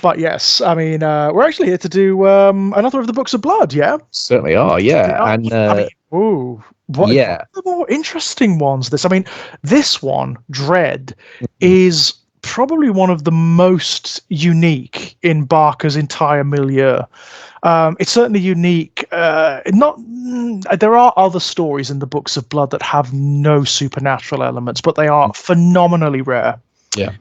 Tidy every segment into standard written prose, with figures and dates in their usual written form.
But yes, I mean, we're actually here to do another of the Books of Blood, yeah? Certainly are, yeah. And I mean, what are the more interesting ones? This one, Dread, is probably one of the most unique in Barker's entire milieu. It's certainly unique. There are other stories in the Books of Blood that have no supernatural elements, but they are phenomenally rare. Yeah.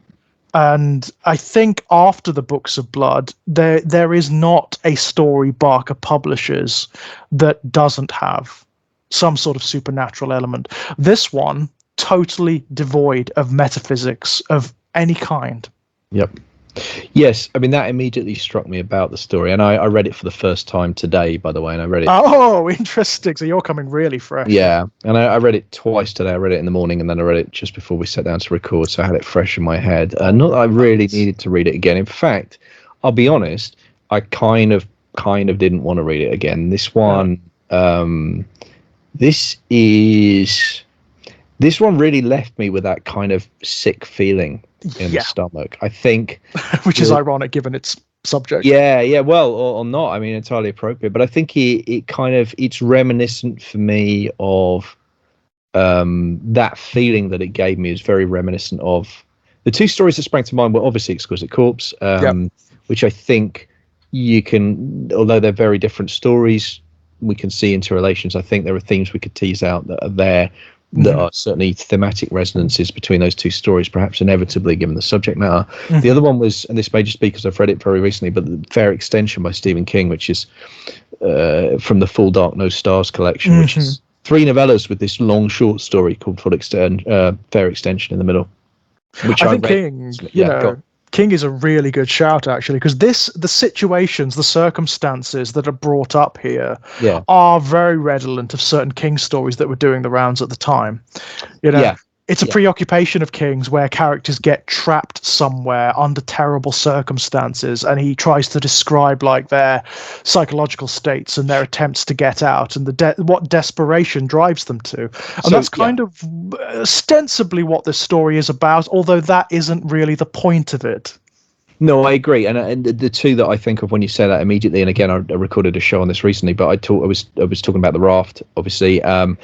And I think after the Books of Blood, there is not a story Barker publishes that doesn't have some sort of supernatural element. This one, totally devoid of metaphysics of any kind. Yep. Yes, I mean, that immediately struck me about the story, and I read it for the first time today, by the way, and I read it... Oh, interesting. So you're coming really fresh. Yeah, and I read it twice today. I read it in the morning, and then I read it just before we sat down to record, so I had it fresh in my head. Not that I really needed to read it again. In fact, I'll be honest, I kind of didn't want to read it again. This one, this one really left me with that kind of sick feeling in the stomach, I think. Which is ironic given its subject. Yeah, well, or not. I mean, entirely appropriate. But I think it's reminiscent for me of that feeling that it gave me is very reminiscent of the two stories that sprang to mind were obviously Exquisite Corpse, which I think you can, although they're very different stories, we can see interrelations. I think there are themes we could tease out that are there. There are certainly thematic resonances between those two stories, perhaps inevitably given the subject matter. The other one was, and this may just be because I've read it very recently, but The Fair Extension by Stephen King, which is from the Full Dark No Stars collection, which is 3 novellas with this long short story called Fair Extension in the middle. Which I think King, King is a really good shout, actually, because the situations, the circumstances that are brought up here are very redolent of certain King stories that were doing the rounds at the time. It's a preoccupation of King's where characters get trapped somewhere under terrible circumstances, and he tries to describe like their psychological states and their attempts to get out and what desperation drives them to. And that's kind of ostensibly what this story is about, although that isn't really the point of it. No, I agree, and the two that I think of when you say that immediately, and again, I recorded a show on this recently, but I was talking about The Raft, obviously, and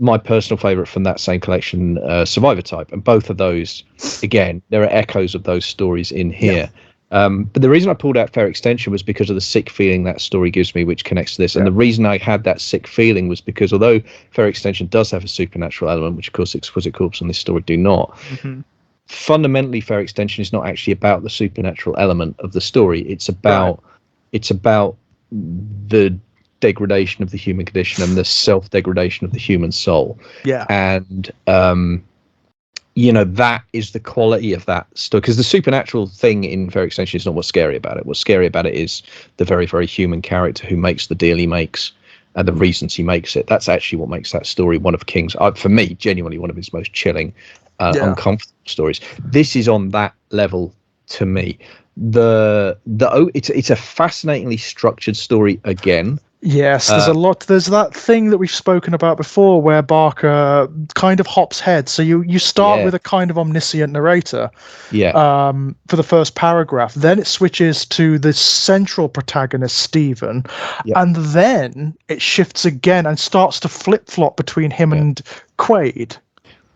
my personal favourite from that same collection, Survivor Type, and both of those, again, there are echoes of those stories in here. But the reason I pulled out Fair Extension was because of the sick feeling that story gives me, which connects to this, and the reason I had that sick feeling was because although Fair Extension does have a supernatural element, which of course Exquisite Corpse and this story do not. Fundamentally, Fair Extension is not actually about the supernatural element of the story. It's about the degradation of the human condition and the self-degradation of the human soul. And that is the quality of that story, because the supernatural thing in Fair Extension is not what's scary about it. What's scary about it is the very, very human character who makes the deal he makes and the reasons he makes it. That's actually what makes that story one of King's, for me, genuinely one of his most chilling, uncomfortable stories. This is on that level to me. It's a fascinatingly structured story again. Yes, there's a lot. There's that thing that we've spoken about before where Barker kind of hops head. So you start with a kind of omniscient narrator for the first paragraph. Then it switches to the central protagonist, Stephen. And then it shifts again and starts to flip-flop between him and Quaid.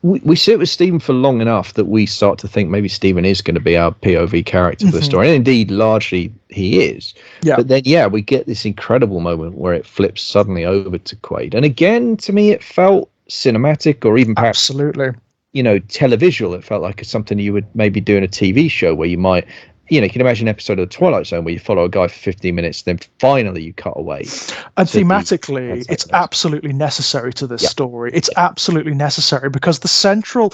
We sit with Stephen for long enough that we start to think maybe Stephen is going to be our POV character for the story. And indeed, largely he is. But then, we get this incredible moment where it flips suddenly over to Quaid. And again, to me, it felt cinematic or even perhaps, televisual. It felt like it's something you would maybe do in a TV show where you might... you can imagine an episode of The Twilight Zone where you follow a guy for 15 minutes, then finally you cut away. And thematically, it's absolutely necessary to this story. It's absolutely necessary because the central...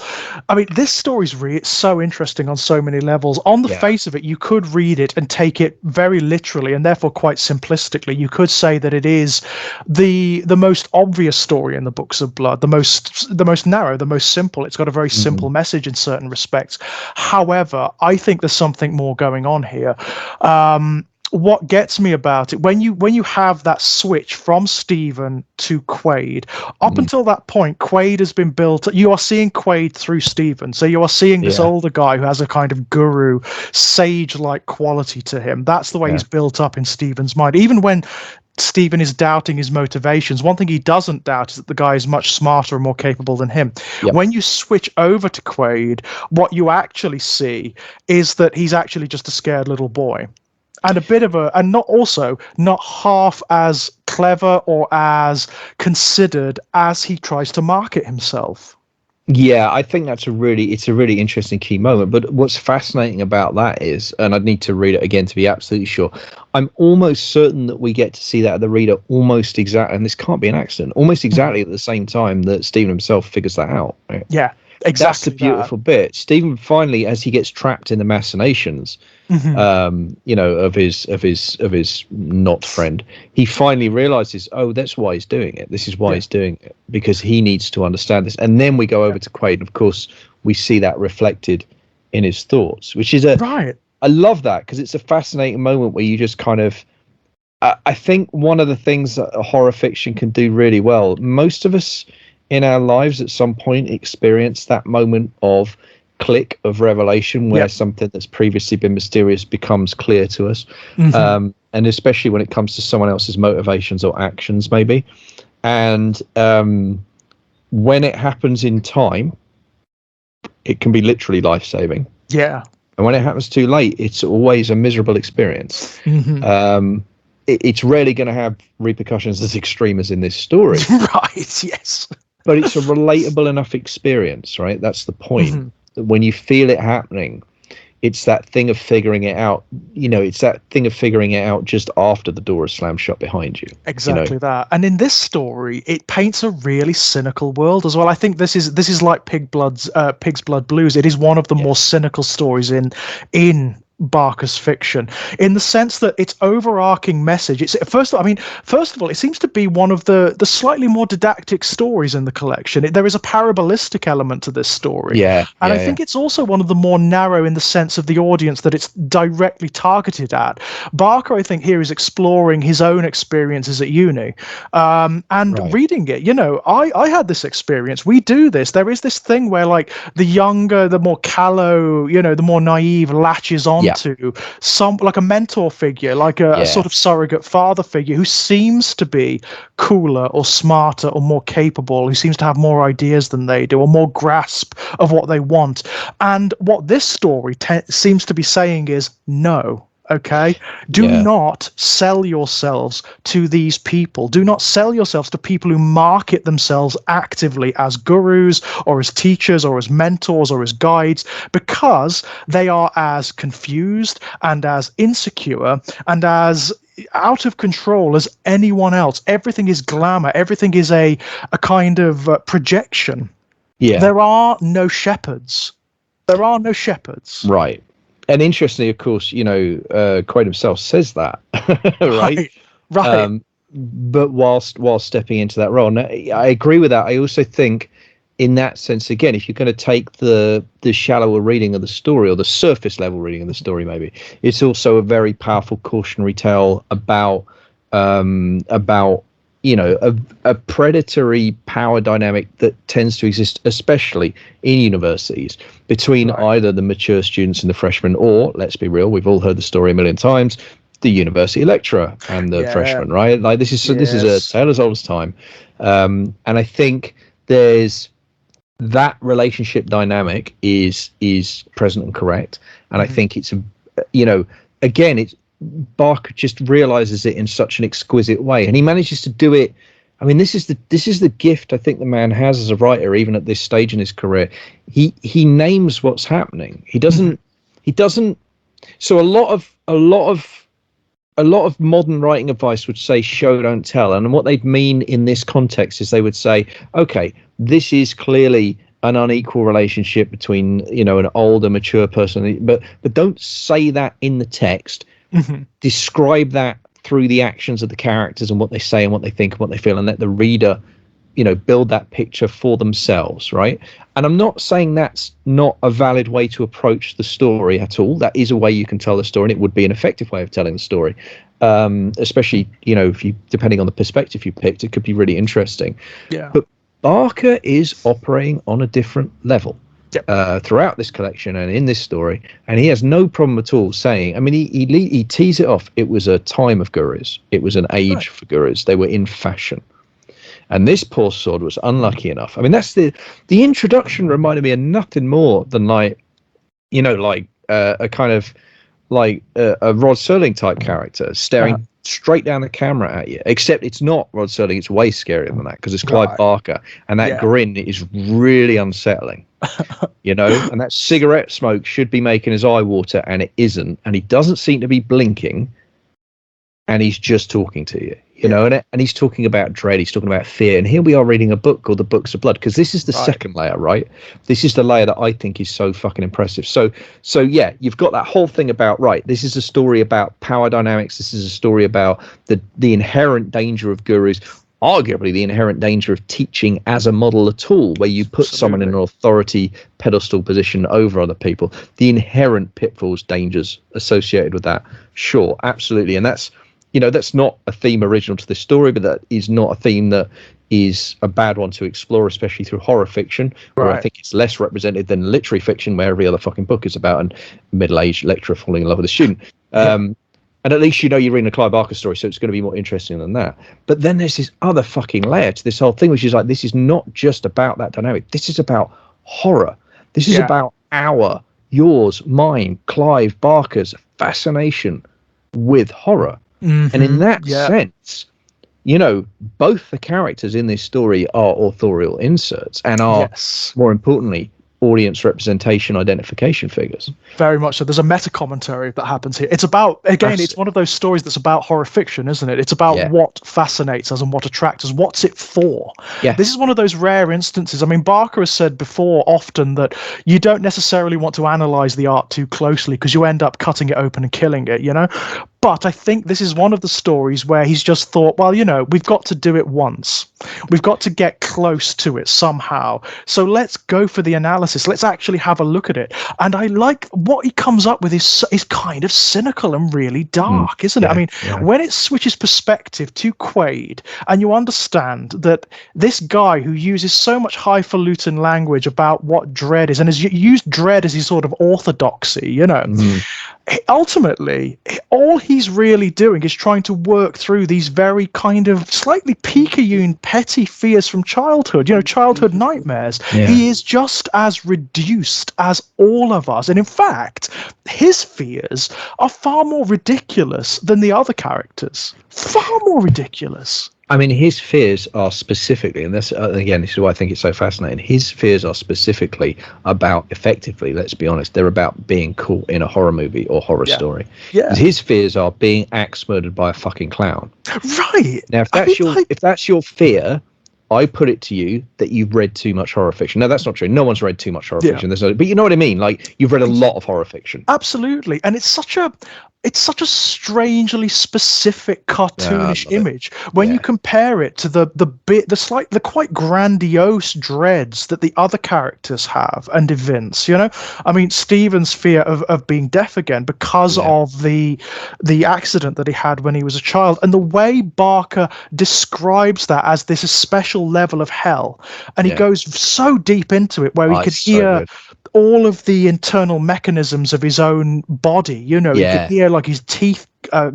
this story's so interesting on so many levels. On the face of it, you could read it and take it very literally and therefore quite simplistically. You could say that it is the most obvious story in the Books of Blood, the most narrow, the most simple. It's got a very simple message in certain respects. However, I think there's something more going on here. what gets me about it, when you have that switch from Stephen to Quaid, up until that point, Quaid has been built. You are seeing Quaid through Stephen, so you are seeing this older guy who has a kind of guru, sage-like quality to him. That's the way he's built up in Stephen's mind. Even when Stephen is doubting his motivations, one thing he doesn't doubt is that the guy is much smarter and more capable than him. When you switch over to Quaid, what you actually see is that he's actually just a scared little boy. And not half as clever or as considered as he tries to market himself. Yeah, I think it's a really interesting key moment. But what's fascinating about that is, and I'd need to read it again to be absolutely sure, I'm almost certain that we get to see that at the reader almost exactly, and this can't be an accident, almost exactly at the same time that Stephen himself figures that out. Right? Yeah, exactly. That's the beautiful bit. Stephen finally, as he gets trapped in the machinations, of his not friend, he finally realizes, oh, that's why he's doing it. This is why he's doing it, because he needs to understand this. And then we go over to Quaid, and of course we see that reflected in his thoughts, which is I love that, because it's a fascinating moment where you just kind of, I think one of the things that horror fiction can do really well, most of us in our lives at some point experience that moment of click of revelation where something that's previously been mysterious becomes clear to us, and especially when it comes to someone else's motivations or actions maybe, and when it happens in time it can be literally life-saving, and when it happens too late it's always a miserable experience. It's rarely going to have repercussions as extreme as in this story, but it's a relatable enough experience, right? That's the point. When you feel it happening, it's that thing of figuring it out. It's that thing of figuring it out just after the door is slammed shut behind you. Exactly that. And in this story, it paints a really cynical world as well. I think this is like Pig's Blood Blues. It is one of the more cynical stories in Barker's fiction, in the sense that its overarching message, first of all, it seems to be one of the slightly more didactic stories in the collection. There is a parabolistic element to this story, and I think it's also one of the more narrow in the sense of the audience that it's directly targeted at. Barker, I think, here is exploring his own experiences at uni, and reading it. I had this experience. We do this. There is this thing where, like, the younger, the more callow, the more naive latches on to some, like a mentor figure, like a sort of surrogate father figure who seems to be cooler or smarter or more capable, who seems to have more ideas than they do or more grasp of what they want. And what this story seems to be saying is no. Okay, do not sell yourselves to these people. Do not sell yourselves to people who market themselves actively as gurus or as teachers or as mentors or as guides, because they are as confused and as insecure and as out of control as anyone else. Everything is glamour. Everything is a kind of projection. There are no shepherds. Right. And interestingly, of course, Quaid himself says that, right? But whilst stepping into that role, now, I agree with that. I also think, in that sense, again, if you're going to take the shallower reading of the story, or the surface level reading of the story, maybe it's also a very powerful cautionary tale about a predatory power dynamic that tends to exist, especially in universities, between either the mature students and the freshmen, or, let's be real, we've all heard the story a million times, the university lecturer and the freshman, right? Like, this is a tale as old as time. And I think there's that relationship dynamic is present and correct. And I think it's, again, it's, Barker just realizes it in such an exquisite way, and he manages to do it. I mean, this is the gift I think the man has as a writer, even at this stage in his career. He names what's happening. He doesn't. So a lot of modern writing advice would say show, don't tell, and what they'd mean in this context is they would say, okay, this is clearly an unequal relationship between an older, mature person, but don't say that in the text. Describe that through the actions of the characters and what they say and what they think and what they feel, and let the reader build that picture for themselves, right? And I'm not saying that's not a valid way to approach the story at all. That is a way you can tell the story, and it would be an effective way of telling the story. Especially, if you, depending on the perspective you picked, it could be really interesting. Yeah. But Barker is operating on a different level. Throughout this collection and in this story, and he has no problem at all saying, I mean, he tees it off. It was a time of gurus. It was an age for gurus. They were in fashion. And this poor sod was unlucky enough. I mean, that's the introduction reminded me of nothing more than a kind of like a Rod Serling type character staring straight down the camera at you. Except it's not Rod Serling. It's way scarier than that because it's Clive Barker, and that grin is really unsettling. And that cigarette smoke should be making his eye water, and it isn't. And he doesn't seem to be blinking, and he's just talking to you. And he's talking about dread, he's talking about fear. And here we are reading a book called The Books of Blood, because this is the second layer, right? This is the layer that I think is so fucking impressive. So yeah, you've got that whole thing about, this is a story about power dynamics. This is a story about the inherent danger of gurus, arguably the inherent danger of teaching as a model at all, where you put someone in an authority pedestal position over other people, the inherent pitfalls, dangers associated with that. Sure, absolutely. And that's not a theme original to this story, but that is not a theme that is a bad one to explore, especially through horror fiction, where I think it's less represented than literary fiction, where every other fucking book is about a middle-aged lecturer falling in love with a student. And at least you're reading a Clive Barker story, so it's going to be more interesting than that. But then there's this other fucking layer to this whole thing, which is like, this is not just about that dynamic. This is about horror. This is about yours, mine, Clive Barker's fascination with horror. Mm-hmm. And in that sense, both the characters in this story are authorial inserts and are, more importantly, audience representation identification figures. Very much so. There's a meta commentary that happens here. It's about, again, it's one of those stories that's about horror fiction, isn't it? It's about what fascinates us and what attracts us. What's it for? This is one of those rare instances. I mean, Barker has said before often that you don't necessarily want to analyze the art too closely because you end up cutting it open and killing it, But I think this is one of the stories where he's just thought, well, we've got to do it once. We've got to get close to it somehow. So let's go for the analysis. Let's actually have a look at it. And I like what he comes up with is kind of cynical and really dark, isn't it? I mean, when it switches perspective to Quaid, and you understand that this guy who uses so much highfalutin language about what dread is, and has used dread as his sort of orthodoxy, ultimately, all he's really doing is trying to work through these very kind of slightly Picayune, petty fears from childhood, childhood nightmares. He is just as reduced as all of us. And in fact, his fears are far more ridiculous than the other characters. Far more ridiculous. I mean, his fears are specifically, and this again, this is why I think it's so fascinating. His fears are specifically about, effectively, let's be honest, they're about being caught in a horror movie or horror story. His fears are being axe murdered by a fucking clown. Right. Now, if that's your fear, I put it to you that you've read too much horror fiction. No, that's not true. No one's read too much horror fiction. But you know what I mean? Like, you've read a lot of horror fiction. Absolutely. And it's such a strangely specific cartoonish image when you compare it to the quite grandiose dreads that the other characters have and evince. I mean, Stephen's fear of being deaf again because of the accident that he had when he was a child, and the way Barker describes that as this special level of hell, and he goes so deep into it where he could hear all of the internal mechanisms of his own body. You can hear like his teeth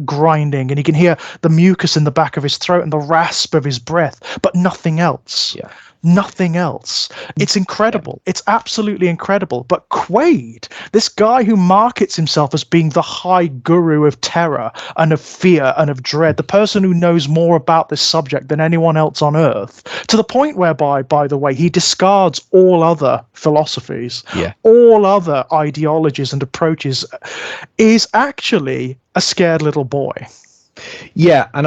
grinding, and he can hear the mucus in the back of his throat and the rasp of his breath, but nothing else. Nothing else. It's incredible. It's absolutely incredible. But Quaid, this guy who markets himself as being the high guru of terror and of fear and of dread, the person who knows more about this subject than anyone else on earth, to the point whereby, by the way, he discards all other philosophies, all other ideologies and approaches, is actually a scared little boy. Yeah, and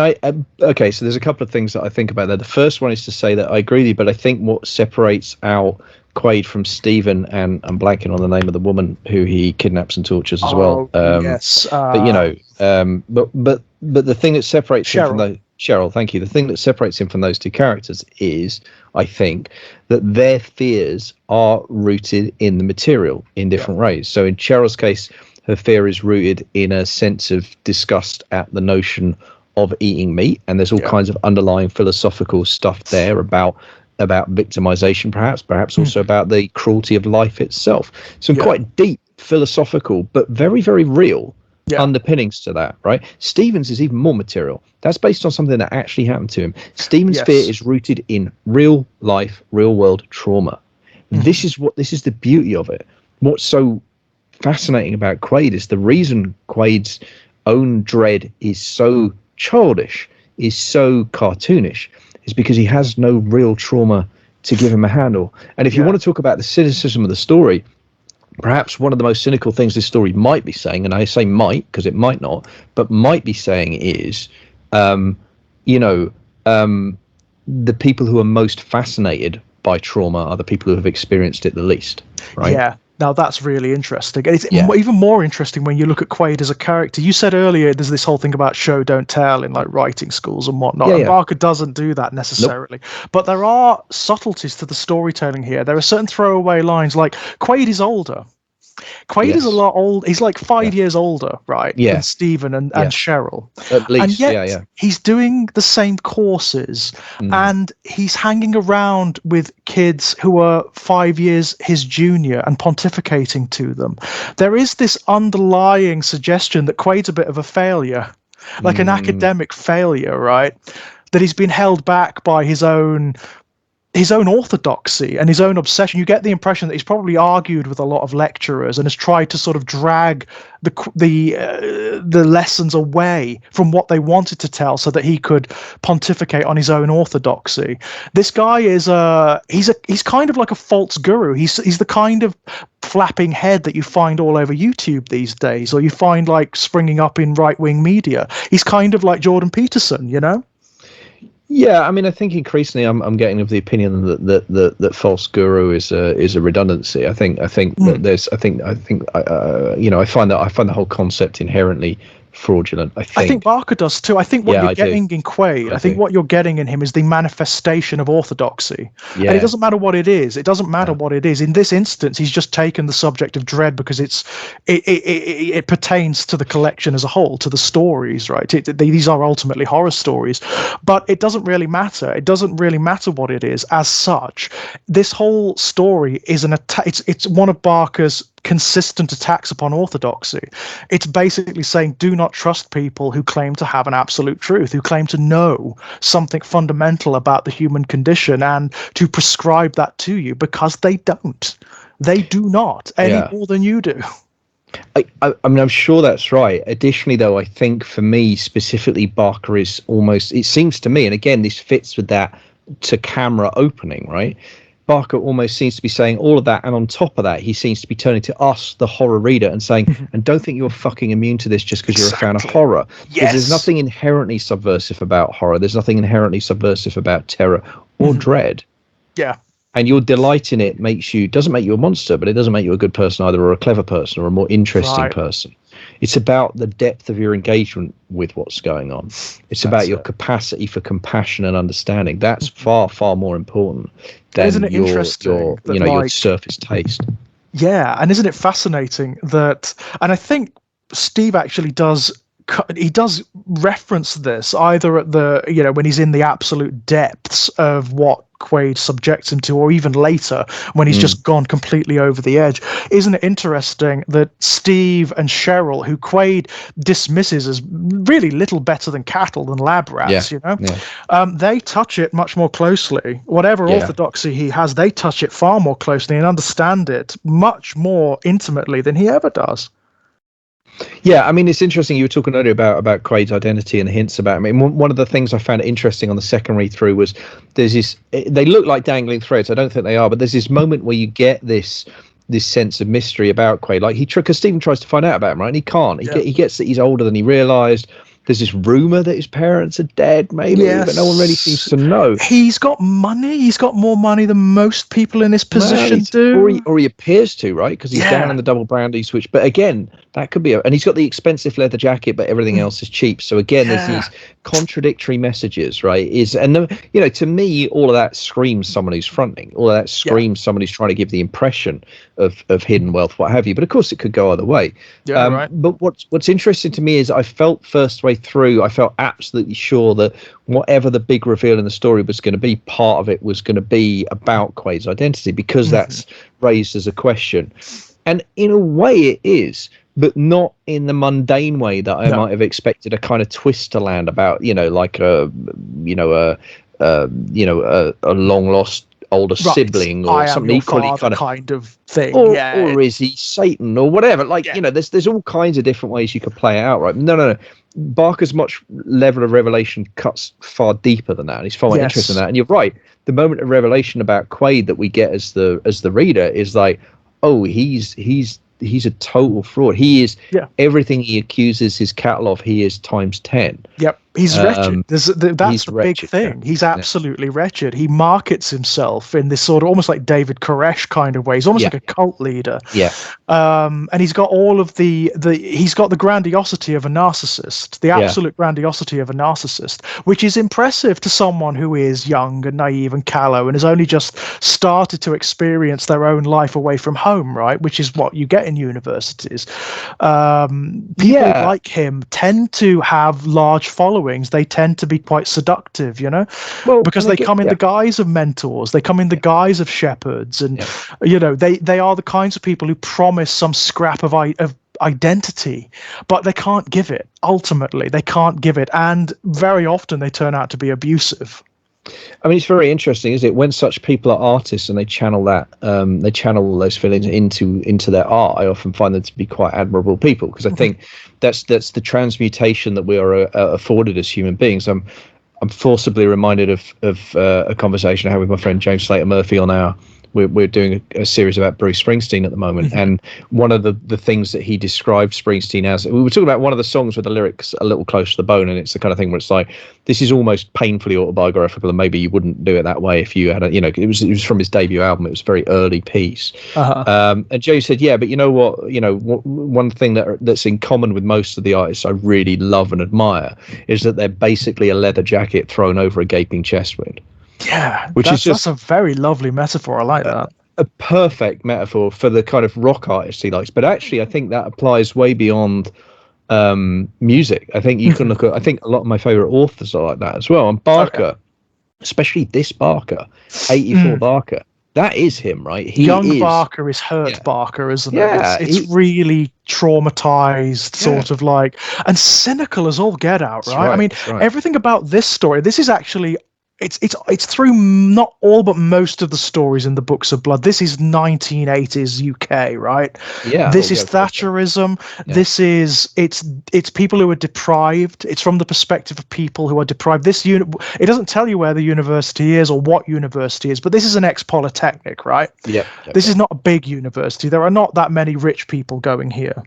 so there's a couple of things that I think about there. The first one is to say that I agree with you, but I think what separates out Quaid from Stephen, and I'm blanking on the name of the woman who he kidnaps and tortures as well. Yes. But but the thing that separates him from the Cheryl, thank you. The thing that separates him from those two characters is, I think, that their fears are rooted in the material in different ways. So in Cheryl's case, her fear is rooted in a sense of disgust at the notion of eating meat, and there's all kinds of underlying philosophical stuff there about victimization, perhaps also about the cruelty of life itself. Some quite deep philosophical but very, very real underpinnings to that, right? Stephen's is even more material. That's based on something that actually happened to him. Stephen's fear is rooted in real life, real world trauma. This is the beauty of it. What's so fascinating about Quaid is the reason Quaid's own dread is so childish, is so cartoonish, is because he has no real trauma to give him a handle. And if you want to talk about the cynicism of the story, perhaps one of the most cynical things this story might be saying, and I say might because it might not, but might be saying is, the people who are most fascinated by trauma are the people who have experienced it the least, right? Yeah. Now that's really interesting. And it's even more interesting when you look at Quaid as a character. You said earlier there's this whole thing about show don't tell in like writing schools and whatnot. And Barker doesn't do that necessarily. But there are subtleties to the storytelling here. There are certain throwaway lines, like Quaid is older. Quaid is a lot old. He's like 5 years older, right? Than Stephen and Cheryl. At least, and yet, he's doing the same courses, and he's hanging around with kids who are 5 years his junior and pontificating to them. There is this underlying suggestion that Quaid's a bit of a failure, like an academic failure, right? That he's been held back by his own orthodoxy and his own obsession. You get the impression that he's probably argued with a lot of lecturers and has tried to sort of drag the lessons away from what they wanted to tell so that he could pontificate on his own orthodoxy. This guy is he's kind of like a false guru. He's the kind of flapping head that you find all over YouTube these days, or you find like springing up in right-wing media. He's kind of like Jordan Peterson, you know? Yeah, I mean, I think increasingly I'm getting of the opinion that false guru is a redundancy. I think that there's I find the whole concept inherently fraudulent. I think Barker does too. I think what you're getting in Quaid, I think what you're getting in him is the manifestation of orthodoxy. And it doesn't matter what it is. It doesn't matter what it is. In this instance, he's just taken the subject of dread because it pertains to the collection as a whole, to the stories, right? These are ultimately horror stories, but it doesn't really matter. It doesn't really matter what it is as such. This whole story is an attack. It's one of Barker's consistent attacks upon orthodoxy. It's basically saying do not trust people who claim to have an absolute truth, who claim to know something fundamental about the human condition and to prescribe that to you, because they don't. They do not any more than you do. I mean, I'm sure that's right. Additionally, though, I think for me specifically, Barker is almost, it seems to me, and again, this fits with that to camera opening, right? Barker almost seems to be saying all of that, and on top of that, he seems to be turning to us, the horror reader, and saying, and don't think you're fucking immune to this just because you're a fan of horror. Yes. There's nothing inherently subversive about horror. There's nothing inherently subversive about terror or dread. Yeah. And your delight in it doesn't make you a monster, but it doesn't make you a good person either, or a clever person, or a more interesting person. It's about the depth of your engagement with what's going on. It's about your capacity for compassion and understanding. That's far, far more important than isn't it interesting your surface taste. Yeah, and isn't it fascinating that, and I think Steve actually does reference this either at the, when he's in the absolute depths of what Quaid subjects him to, or even later when he's just gone completely over the edge. Isn't it interesting that Steve and Cheryl, who Quaid dismisses as really little better than cattle, than lab rats, they touch it much more closely. Whatever orthodoxy he has, they touch it far more closely and understand it much more intimately than he ever does. Yeah, I mean, it's interesting. You were talking earlier about Quaid's identity and hints about him. I mean, one of the things I found interesting on the second read through was there's this. They look like dangling threads. I don't think they are, but there's this moment where you get this sense of mystery about Quaid. Like because Stephen tries to find out about him, right? And he can't. He gets that he's older than he realised. There's this rumor that his parents are dead, maybe, but no one really seems to know. He's got money. He's got more money than most people in his position do. Or he appears to, right? Because he's down in the double brandy switch. But again, that could be and he's got the expensive leather jacket, but everything else is cheap. So again, there's these contradictory messages, right? To me, all of that screams someone who's fronting. All of that screams someone who's trying to give the impression of hidden wealth, what have you. But of course, it could go either way. Right. But what's interesting to me is I felt first way through, I felt absolutely sure that whatever the big reveal in the story was going to be, part of it was going to be about Quaid's identity, because that's raised as a question. And in a way it is, but not in the mundane way that I might have expected a kind of twist to land about, like a long lost older sibling or something equally kind of thing, or is he Satan or whatever? There's all kinds of different ways you could play it out, right? No. Barker's much level of revelation cuts far deeper than that, and he's far more interested in that. And you're right, the moment of revelation about Quaid that we get as the reader is like, oh, he's a total fraud. He is everything he accuses his cattle of. He is times 10. Yep. He's wretched. That's the big thing. He's absolutely wretched. He markets himself in this sort of almost like David Koresh kind of way. He's almost like a cult leader. Yeah. And he's got all of he's got the grandiosity of a narcissist, the absolute grandiosity of a narcissist, which is impressive to someone who is young and naive and callow and has only just started to experience their own life away from home, right? Which is what you get in universities. People like him tend to have large followings. They tend to be quite seductive, because they come in the guise of mentors, they come in the guise of shepherds, and they are the kinds of people who promise some scrap of identity, but they can't give it. Ultimately, they can't give it, and very often they turn out to be abusive. I mean, it's very interesting, isn't it? When such people are artists and they channel that, they channel all those feelings into their art, I often find them to be quite admirable people, because I think that's the transmutation that we are afforded as human beings. I'm forcibly reminded of a conversation I had with my friend James Slater Murphy on our. We're doing a series about Bruce Springsteen at the moment, and one of the things that he described Springsteen as, we were talking about one of the songs with the lyrics a little close to the bone, and it's the kind of thing where it's like, this is almost painfully autobiographical, and maybe you wouldn't do it that way if you had it was from his debut album. It was a very early piece. And Joe said, but you know what, one thing that's in common with most of the artists I really love and admire is that they're basically a leather jacket thrown over a gaping chest wound. Yeah, that's a very lovely metaphor. I like that. A perfect metaphor for the kind of rock artist he likes. But actually, I think that applies way beyond music. I think you can look at, I think a lot of my favorite authors are like that as well. And Barker, especially this Barker, 84 Barker, that is him, right? Young Barker is hurt Barker, isn't it? It's really traumatized, sort of like, and cynical as all get out, right? I mean, everything about this story, this is actually... It's through not all but most of the stories in the Books of Blood. This is 1980s UK, right? Yeah. This is Thatcherism. Yeah. This is it's people who are deprived. It's from the perspective of people who are deprived. It doesn't tell you where the university is or what university is, but this is an ex-polytechnic, right? Yeah. This is not a big university. There are not that many rich people going here.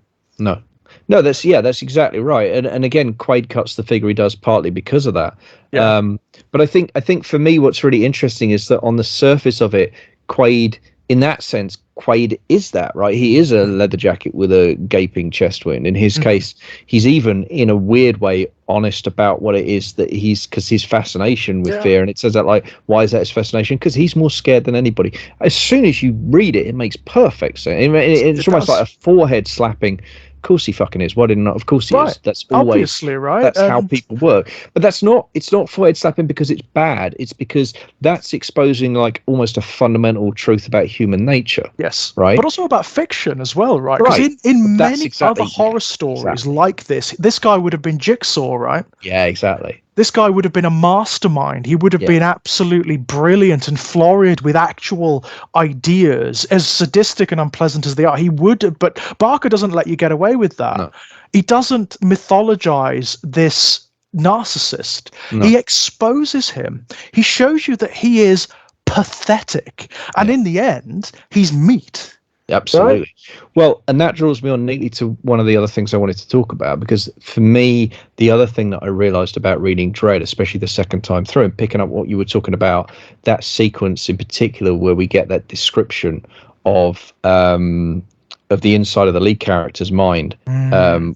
No, that's exactly right. And again, Quaid cuts the figure he does partly because of that. Yeah. But I think for me, what's really interesting is that on the surface of it, Quaid, in that sense, Quaid is that, right? He is a leather jacket with a gaping chest wound. In his case, he's even in a weird way honest about what it is that because his fascination with fear, and it says that, like, why is that his fascination? Because he's more scared than anybody. As soon as you read it, it makes perfect sense. It's almost like a forehead slapping. Of course he fucking is. Why didn't not? Of course he is. That's always obviously right. That's how people work. But it's not forehead slapping because it's bad. It's because that's exposing like almost a fundamental truth about human nature. Yes. Right. But also about fiction as well, right? Because in many other horror stories like this guy would have been Jigsaw, right? Yeah, exactly. This guy would have been a mastermind. He would have been absolutely brilliant and florid with actual ideas, as sadistic and unpleasant as they are. He would have, but Barker doesn't let you get away with that. No. He doesn't mythologize this narcissist. No. He exposes him. He shows you that he is pathetic. And in the end, he's meat. Absolutely. Right? Well, and that draws me on neatly to one of the other things I wanted to talk about, because for me, the other thing that I realized about reading Dread, especially the second time through, and picking up what you were talking about, that sequence in particular where we get that description of the inside of the lead character's mind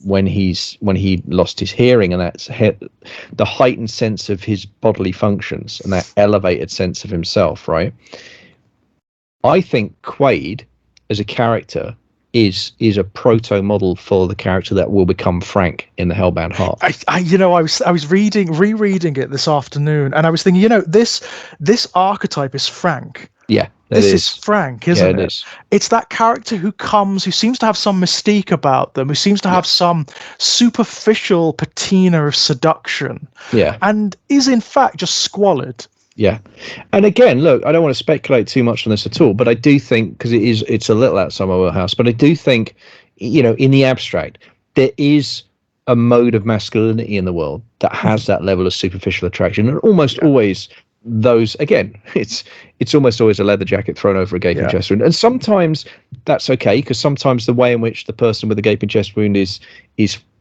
when he lost his hearing, and that's the heightened sense of his bodily functions and that elevated sense of himself, right? I think Quaid as a character is a proto model for the character that will become Frank in the Hellbound Heart. I was rereading it this afternoon, and I was thinking, this archetype is Frank. Yeah, this is Frank, isn't it? Is. It's that character who seems to have some mystique about them, who seems to have some superficial patina of seduction, and is in fact just squalid. Yeah. And again, look, I don't want to speculate too much on this at all, but I do think, because it's a little outside my wheelhouse, but I do think, in the abstract, there is a mode of masculinity in the world that has that level of superficial attraction. And almost always those, again, it's almost always a leather jacket thrown over a gaping chest wound. And sometimes that's okay, because sometimes the way in which the person with the gaping chest wound is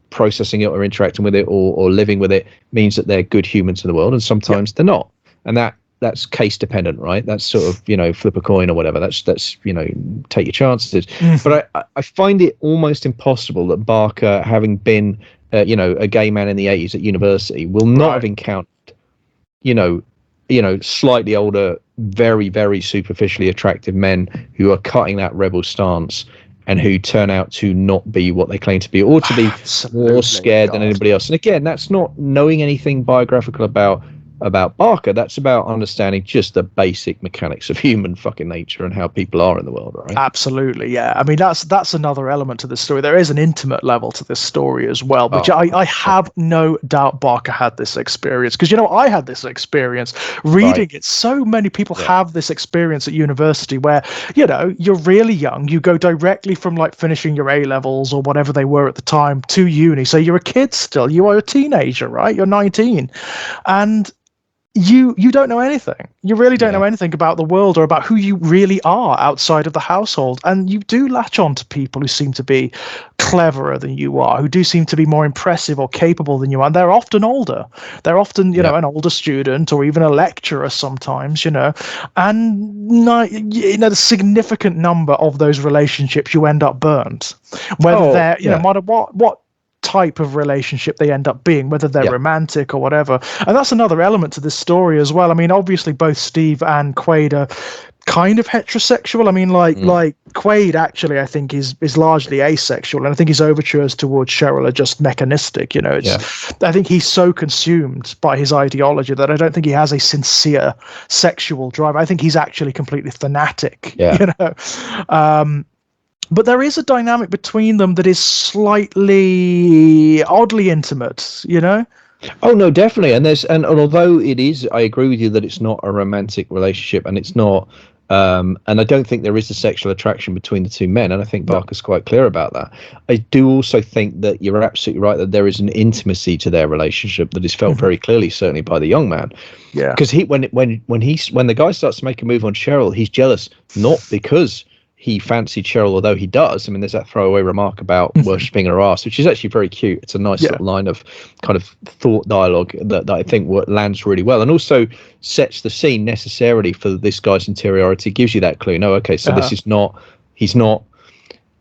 processing it or interacting with it or living with it means that they're good humans in the world, and sometimes they're not. And that's case dependent, right? That's sort of, flip a coin or whatever. That's take your chances. But I find it almost impossible that Barker, having been, a gay man in the 80s at university, will not have encountered, slightly older, very, very superficially attractive men who are cutting that rebel stance and who turn out to not be what they claim to be, or to be more scared than anybody else. And again, that's not knowing anything biographical about Barker. That's about understanding just the basic mechanics of human fucking nature and how people are in the world, right? Absolutely, yeah. I mean, that's another element to this story. There is an intimate level to this story as well, which I have no doubt Barker had this experience, because I had this experience reading it. So many people have this experience at university where you're really young, you go directly from like finishing your A levels or whatever they were at the time to uni. So you're a kid still, you are a teenager, right? You're 19, and you don't know anything. You really don't know anything about the world or about who you really are outside of the household. And you do latch on to people who seem to be cleverer than you are, who do seem to be more impressive or capable than you are. And they're often older. They're often, an older student or even a lecturer sometimes, and the significant number of those relationships you end up burnt. Whether they're, no matter what type of relationship they end up being, whether they're romantic or whatever. And that's another element to this story as well. I mean, obviously both Steve and Quaid are kind of heterosexual. I mean, like Quaid actually, I think is largely asexual, and I think his overtures towards Cheryl are just mechanistic. I think he's so consumed by his ideology that I don't think he has a sincere sexual drive. I think he's actually completely fanatic. But there is a dynamic between them that is slightly oddly intimate, Oh no, definitely. And although it is, I agree with you that it's not a romantic relationship, and it's not, and I don't think there is a sexual attraction between the two men, and I think Barker's quite clear about that. I do also think that you're absolutely right that there is an intimacy to their relationship that is felt very clearly, certainly by the young man. Yeah, because when the guy starts to make a move on Cheryl, he's jealous, not because he fancied Cheryl, although he does. I mean, there's that throwaway remark about worshipping her ass, which is actually very cute. It's a nice little line of kind of thought dialogue that I think lands really well, and also sets the scene necessarily for this guy's interiority. Gives you that clue. No, okay, so this is not. He's not.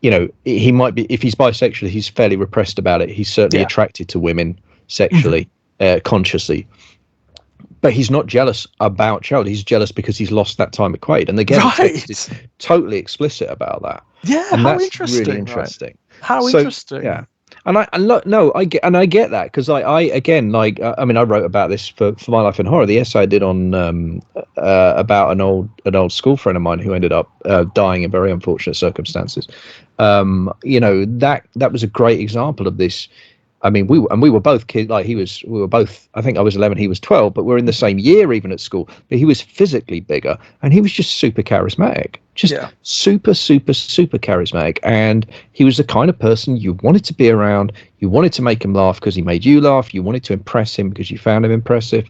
He might be. If he's bisexual, he's fairly repressed about it. He's certainly attracted to women sexually, consciously. But he's not jealous about Cheryl. He's jealous because he's lost that time at Quaid. And again, it's totally explicit about about that. Yeah, and how that's interesting. Really interesting. Right? How interesting. Yeah. And I get that, because I wrote about this for My Life in Horror, the essay I did on about an old school friend of mine who ended up dying in very unfortunate circumstances. That was a great example of this. I mean, we were both kids. Like we were both. I think I was 11, he was 12, but we're in the same year even at school. But he was physically bigger, and he was just super charismatic, super charismatic. And he was the kind of person you wanted to be around. You wanted to make him laugh because he made you laugh. You wanted to impress him because you found him impressive.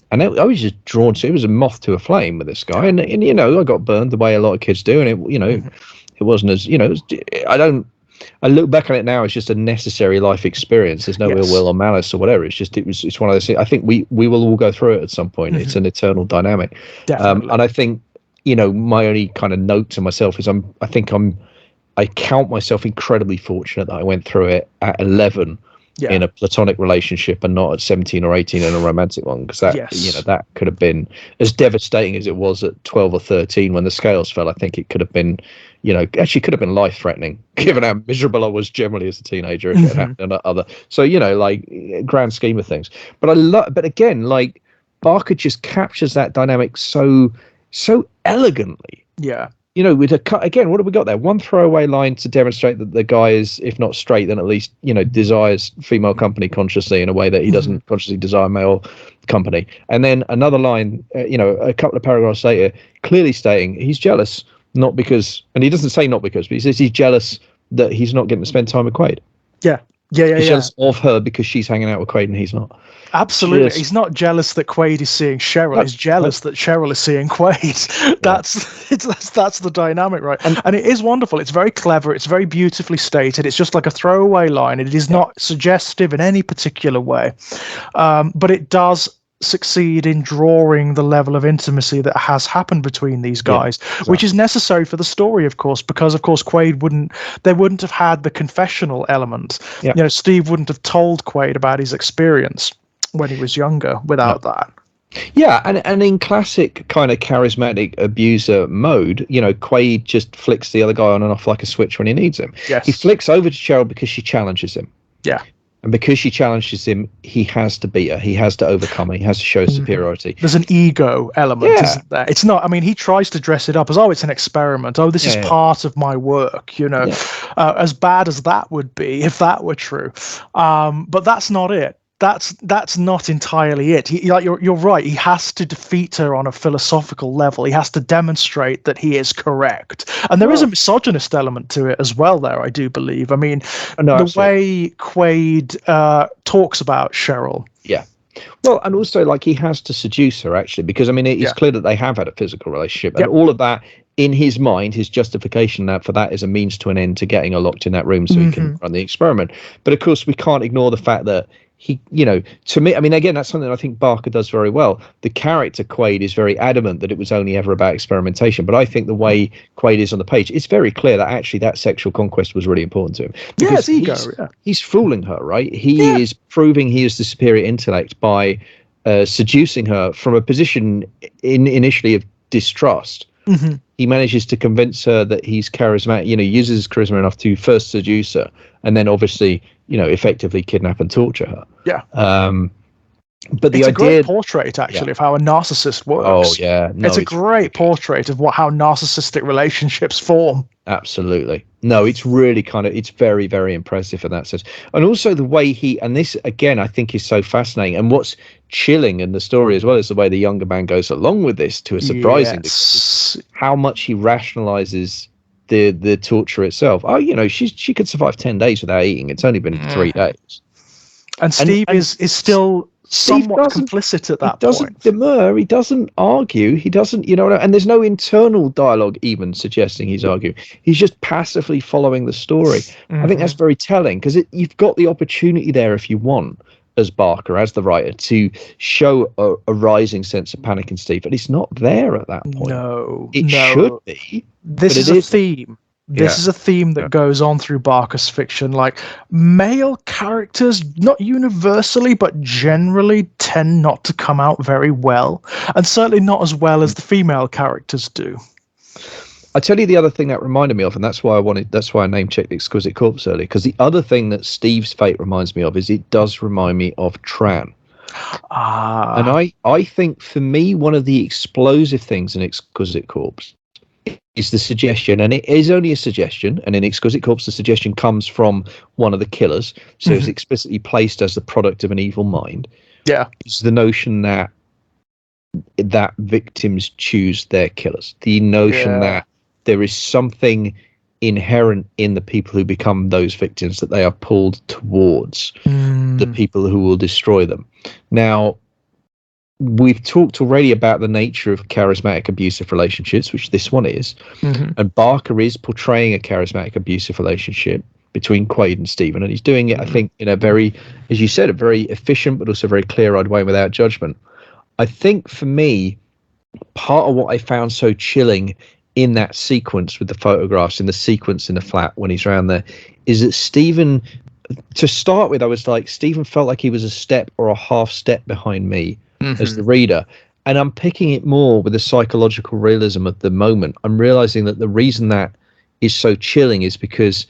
And I was just drawn to. It was a moth to a flame with this guy, and I got burned the way a lot of kids do, and it wasn't as, you know, I look back on it now as just a necessary life experience. There's no ill will or malice or whatever. It's one of those things. I think we will all go through it at some point. It's an eternal dynamic. Definitely. And I think, you know, my only kind of note to myself is I count myself incredibly fortunate that I went through it at 11 in a platonic relationship and not at 17 or 18 in a romantic one, because that you know, that could have been as devastating as it was at 12 or 13 when the scales fell. I think it could have been, you know, actually could have been life threatening given how miserable I was generally as a teenager if it had happened to other. So, you know, like, grand scheme of things. But again, like, Barker just captures that dynamic so elegantly. Yeah. You know, with a cut again, what have we got there? One throwaway line to demonstrate that the guy is, if not straight, then at least, you know, desires female company consciously in a way that he doesn't consciously desire male company. And then another line, you know, a couple of paragraphs later, clearly stating he's jealous, not because, and he doesn't say not because, but he says he's jealous that he's not getting to spend time with Quaid. Yeah. He's jealous of her because she's hanging out with Quaid and he's not. Absolutely. He's not jealous that Quaid is seeing Cheryl. He's jealous that Cheryl is seeing Quaid. That's the dynamic, right? And it is wonderful. It's very clever. It's very beautifully stated. It's just like a throwaway line. It is not suggestive in any particular way. But it does succeed in drawing the level of intimacy that has happened between these guys, which is necessary for the story, of course, because of course Quaid wouldn't have had the confessional element. You know, Steve wouldn't have told Quaid about his experience when he was younger without that. Yeah, and in classic kind of charismatic abuser mode, you know, Quaid just flicks the other guy on and off like a switch when he needs him. He flicks over to Cheryl because she challenges him. And because she challenges him, he has to beat her. He has to overcome her. He has to show superiority. There's an ego element, isn't there? It's not, I mean, he tries to dress it up as, it's an experiment. This is part of my work, you know, as bad as that would be if that were true. But that's not it. That's not entirely it. You're right. He has to defeat her on a philosophical level. He has to demonstrate that he is correct. And there is a misogynist element to it as well there, I do believe. I mean, the way Quaid talks about Cheryl. Yeah. Well, and also, like, he has to seduce her, actually, because, I mean, it's clear that they have had a physical relationship. And all of that, in his mind, his justification for that is a means to an end to getting her locked in that room so he can run the experiment. But, of course, we can't ignore the fact that he, you know, to me, I mean, again, that's something I think Barker does very well. The character Quaid is very adamant that it was only ever about experimentation. But I think the way Quaid is on the page, it's very clear that actually that sexual conquest was really important to him. Because he's fooling her, right? He is proving he is the superior intellect by seducing her from a position initially of distrust. He manages to convince her that he's charismatic, you know, uses his charisma enough to first seduce her and then obviously, you know, effectively kidnap and torture her. But it's a great portrait, actually, of how a narcissist works. Oh, yeah. No, it's a great portrait of how narcissistic relationships form. Absolutely. No, it's really it's very, very impressive in that sense. And also the way and this, again, I think is so fascinating. And what's chilling in the story as well is the way the younger man goes along with this to a surprising degree. How much he rationalizes the torture itself. Oh, you know, she could survive 10 days without eating. It's only been 3 days. And Steve is still somewhat complicit at that point. He doesn't demur, he doesn't argue, he doesn't, you know, and there's no internal dialogue even suggesting he's arguing. He's just passively following the story. I think that's very telling, because you've got the opportunity there, if you want, as Barker, as the writer, to show a rising sense of panic in Steve, but it's not there at that point. No, it should be. This is a theme. This is a theme that goes on through Barker's fiction. Like, male characters, not universally, but generally tend not to come out very well, and certainly not as well as the female characters do. I tell you the other thing that reminded me of, and that's why I name checked Exquisite Corpse earlier, because the other thing that Steve's fate reminds me of is it does remind me of Tran. And I think, for me, one of the explosive things in Exquisite Corpse is the suggestion, and it is only a suggestion, and in Exquisite Corpse the suggestion comes from one of the killers, so it's explicitly placed as the product of an evil mind. It's the notion that victims choose their killers, the notion that there is something inherent in the people who become those victims, that they are pulled towards the people who will destroy them. Now, we've talked already about the nature of charismatic abusive relationships, which this one is, and Barker is portraying a charismatic abusive relationship between Quaid and Stephen, and he's doing it, I think, in a very, as you said, a very efficient but also very clear-eyed way without judgment. I think for me, part of what I found so chilling in that sequence with the photographs, in the sequence in the flat when he's around there, is that Stephen, to start with, I was like, Stephen felt like he was a step or a half step behind me as the reader. And I'm picking it more with the psychological realism of the moment. I'm realizing that the reason that is so chilling is because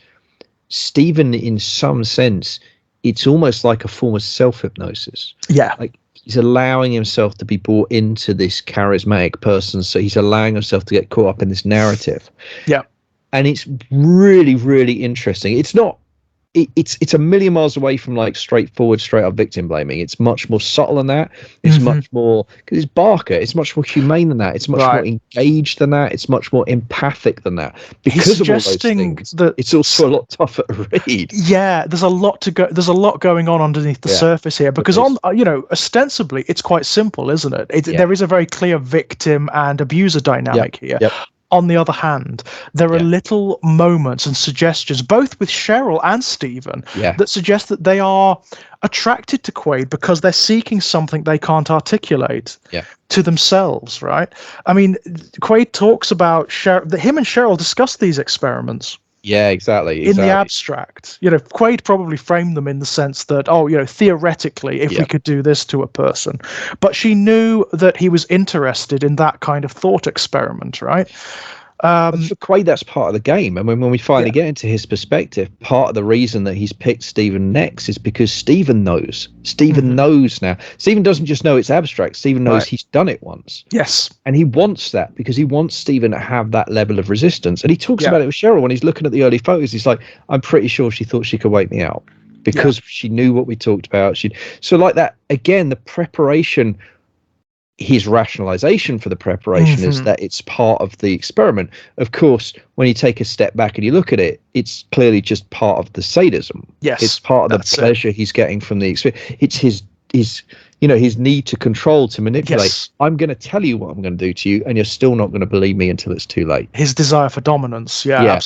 Stephen, in some sense, it's almost like a form of self-hypnosis. Yeah. Like, he's allowing himself to be brought into this charismatic person. So he's allowing himself to get caught up in this narrative. Yeah. And it's really, really interesting. It's not, it's a million miles away from like straightforward, straight up victim blaming. It's much more subtle than that. It's much more, because it's Barker. It's much more humane than that. It's much more engaged than that. It's much more empathic than that. Because of all those things, that it's also a lot tougher to read. Yeah, there's a lot to go. There's a lot going on underneath the surface here. Because ostensibly, it's quite simple, isn't it? There is a very clear victim and abuser dynamic here. Yep. On the other hand, there are little moments and suggestions, both with Cheryl and Stephen, that suggest that they are attracted to Quaid because they're seeking something they can't articulate to themselves, right? I mean, Quaid talks about him and Cheryl discuss these experiments. Yeah, exactly. In the abstract, Quaid probably framed them in the sense that, theoretically, if we could do this to a person, but she knew that he was interested in that kind of thought experiment, right? For Quaid, that's part of the game. And when we finally get into his perspective, part of the reason that he's picked Stephen next is because Stephen knows. Stephen knows now. Stephen doesn't just know it's abstract. Stephen knows he's done it once. Yes. And he wants that because he wants Stephen to have that level of resistance. And he talks about it with Cheryl when he's looking at the early photos. He's like, I'm pretty sure she thought she could wake me out because she knew what we talked about. So like that, again, the preparation, his rationalization for the preparation is that it's part of the experiment. Of course, when you take a step back and you look at it, it's clearly just part of the sadism. Yes, it's part of the pleasure he's getting from the experience. It's his need to control, to manipulate. Yes. I'm going to tell you what I'm going to do to you, and you're still not going to believe me until it's too late. His desire for dominance. Yeah,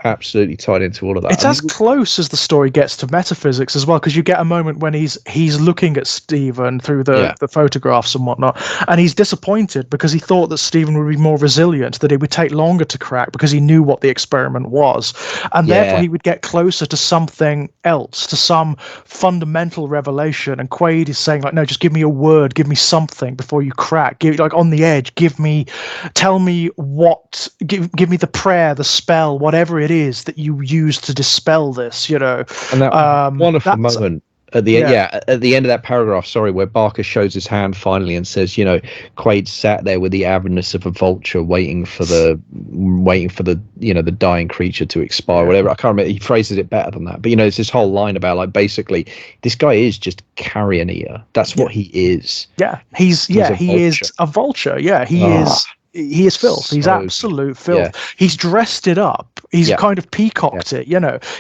absolutely tied into all of that. It's as close as the story gets to metaphysics as well, because you get a moment when he's looking at Stephen through the photographs and whatnot, and he's disappointed because he thought that Stephen would be more resilient, that it would take longer to crack because he knew what the experiment was, and therefore he would get closer to something else, to some fundamental revelation. And Quaid is saying, like, no, just give me a word, give me something before you crack. Like on the edge, tell me what, give me the prayer, the spell, whatever it is that you use to dispel this, And that wonderful moment at the end, at the end of that paragraph, where Barker shows his hand finally and says, Quaid sat there with the avidness of a vulture waiting for the the dying creature to expire, whatever. I can't remember, he phrases it better than that, but it's this whole line about, like, basically this guy is just carrion eater. That's what he is. He is a vulture. He is filth. He's absolute filth. Yeah. He's dressed it up. He's kind of peacocked it,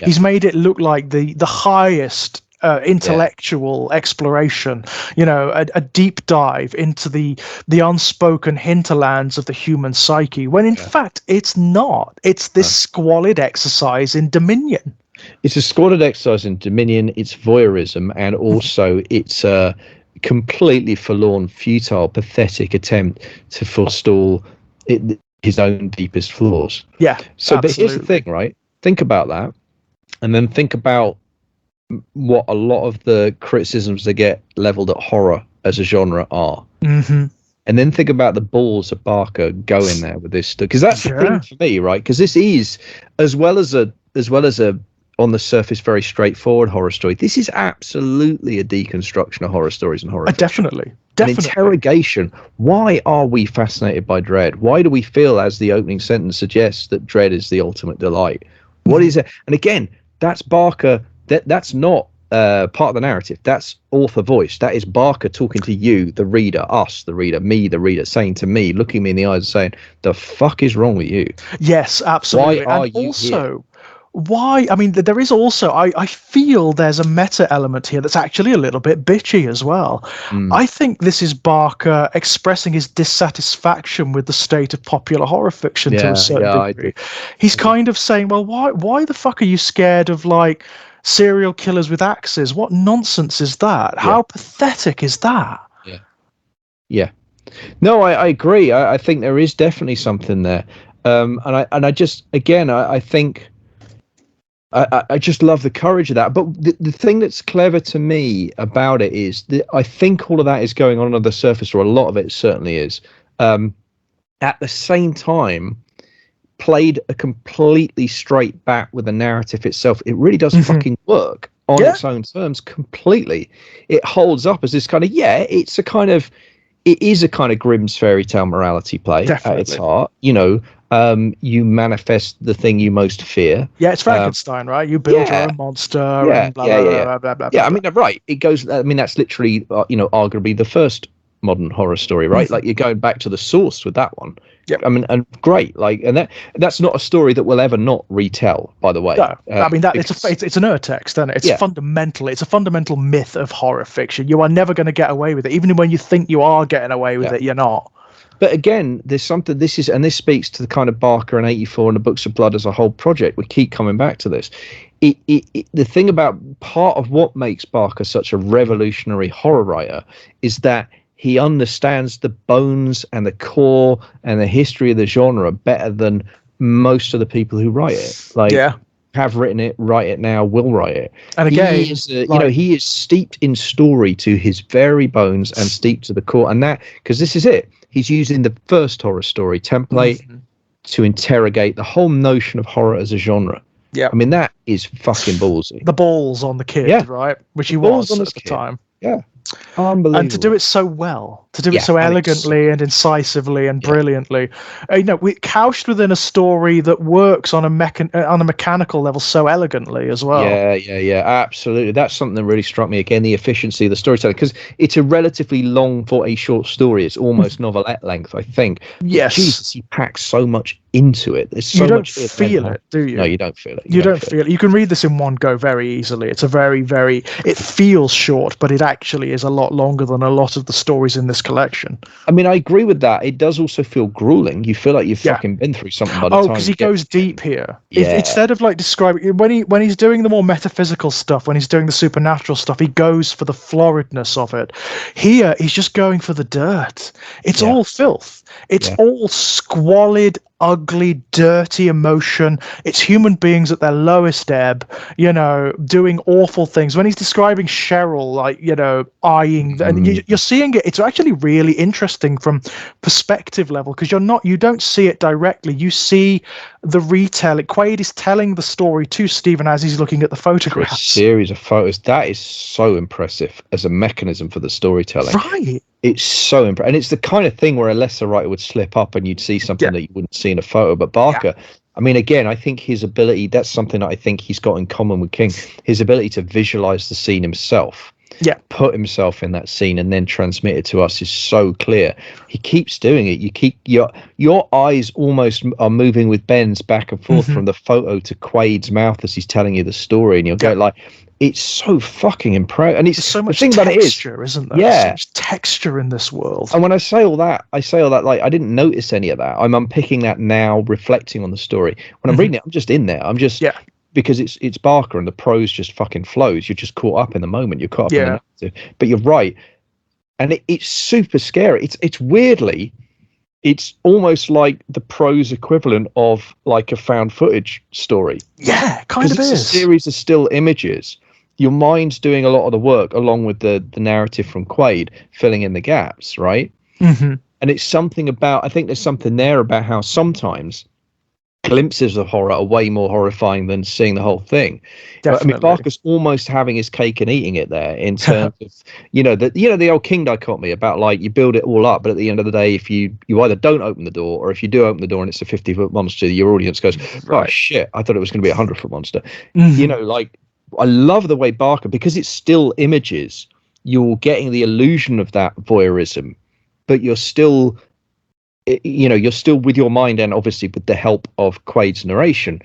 He's made it look like the highest intellectual exploration, a deep dive into the unspoken hinterlands of the human psyche, when in fact it's not. It's this squalid exercise in dominion. It's a squalid exercise in dominion. It's voyeurism, and also it's a completely forlorn, futile, pathetic attempt to forestall his own deepest flaws. So, but here's the thing, right? Think about that, and then think about what a lot of the criticisms that get leveled at horror as a genre are. And then think about the balls of Barker going there with this stuff, because that's the thing for me, right? Because this is, as well as a on the surface very straightforward horror story, this is absolutely a deconstruction of horror stories and horror. Definitely. An interrogation. Why are we fascinated by dread? Why do we feel, as the opening sentence suggests, that dread is the ultimate delight? What is it? And again, that's Barker. That's not part of the narrative. That's author voice. That is Barker talking to you, the reader, us, the reader, me, the reader, saying to me, looking me in the eyes and saying, the fuck is wrong with you? Yes, absolutely. Why are you here? why? I mean, there is also, I feel there's a meta element here that's actually a little bit bitchy as well. I think this is Barker expressing his dissatisfaction with the state of popular horror fiction to a certain degree. He's kind of saying, well, why the fuck are you scared of, like, serial killers with axes? What nonsense is that? How pathetic is that? Yeah. No, I agree. I think there is definitely something there. And I just, again, I think I just love the courage of that. But the thing that's clever to me about it is that I think all of that is going on under the surface, or a lot of it certainly is. At the same time, played a completely straight bat with the narrative itself, it really does fucking work on its own terms completely. It holds up as this kind of, it is a kind of Grimm's fairy tale morality play at its heart. You know, you manifest the thing you most fear. Yeah, it's Frankenstein, right? You build your own monster. And blah, blah, blah, blah, yeah, I mean, right. It goes. I mean, that's literally, arguably the first modern horror story, right? Like, you're going back to the source with that one. Yeah, I mean, and great. Like, and that's not a story that we'll ever not retell, by the way. No, I mean, it's an urtext, isn't it? It's fundamental. It's a fundamental myth of horror fiction. You are never going to get away with it, even when you think you are getting away with it. You're not. But again, there's something. This speaks to the kind of Barker and 84 and the Books of Blood as a whole project. We keep coming back to this. The thing about part of what makes Barker such a revolutionary horror writer is that he understands the bones and the core and the history of the genre better than most of the people who write it. Like, have written it, write it now, will write it. And again, he is steeped in story to his very bones and steeped to the core. And that, because this is it, he's using the first horror story template to interrogate the whole notion of horror as a genre. Yeah, I mean, that is fucking ballsy. The balls on the kid, right? Which he was at the time. Yeah. Unbelievable. And to do it so well, to do it so elegantly and incisively and brilliantly, we couched within a story that works on a mechanical level so elegantly as well. Yeah, absolutely. That's something that really struck me. Again, the efficiency of the storytelling, because it's a relatively long for a short story. It's almost novelette length, I think. Yes. Jesus, he packs so much into it. There's so you don't much feel it, do you? No, you don't feel it. You don't feel it. You can read this in one go very easily. It's a very, very, it feels short, but it actually is a lot longer than a lot of the stories in this collection. I mean, I agree with that. It does also feel grueling. You feel like you've fucking been through something by the time. Oh, because he goes deep here. Instead of like describing, when he's doing the more metaphysical stuff, when he's doing the supernatural stuff, he goes for the floridness of it. Here, he's just going for the dirt. It's all filth. It's all squalid, ugly, dirty emotion. It's human beings at their lowest ebb, doing awful things. When he's describing Cheryl, like, eyeing, and you're seeing it, it's actually really interesting from perspective level, because you don't see it directly. You see the retell. Quaid is telling the story to Stephen as he's looking at the photographs. A series of photos. That is so impressive as a mechanism for the storytelling. Right. It's so impressive. And it's the kind of thing where a lesser writer would slip up and you'd see something that you wouldn't see in a photo. But Barker, I mean, again, I think his ability, that's something that I think he's got in common with King, his ability to visualize the scene himself. Put himself in that scene and then transmit it to us is so clear. He keeps doing it. You keep your eyes almost are moving with Ben's back and forth from the photo to Quaid's mouth as he's telling you the story, and you'll go like, it's so fucking impressive. And it's so much the thing texture, about it is, isn't there? Yeah, so much texture in this world. And when I say all that, like, I didn't notice any of that. I'm unpicking that now, reflecting on the story. When I'm reading it, I'm just in there. I'm just because it's Barker and the prose just fucking flows. You're just caught up in the moment. You're caught up in the narrative. But you're right, and it's super scary. It's weirdly, it's almost like the prose equivalent of like a found footage story. Yeah, kind of is. It's a series of still images. Your mind's doing a lot of the work along with the narrative from Quaid, filling in the gaps, right? And it's something about, I think there's something there about how sometimes glimpses of horror are way more horrifying than seeing the whole thing. Definitely. I mean, Barker's almost having his cake and eating it there in terms of, the old King dichotomy about like you build it all up, but at the end of the day, if you either don't open the door, or if you do open the door and it's a 50-foot monster, your audience goes, oh shit, I thought it was going to be a 100-foot monster. Like, I love the way Barker, because it's still images, you're getting the illusion of that voyeurism, but you're still you're still with your mind, and obviously with the help of Quaid's narration,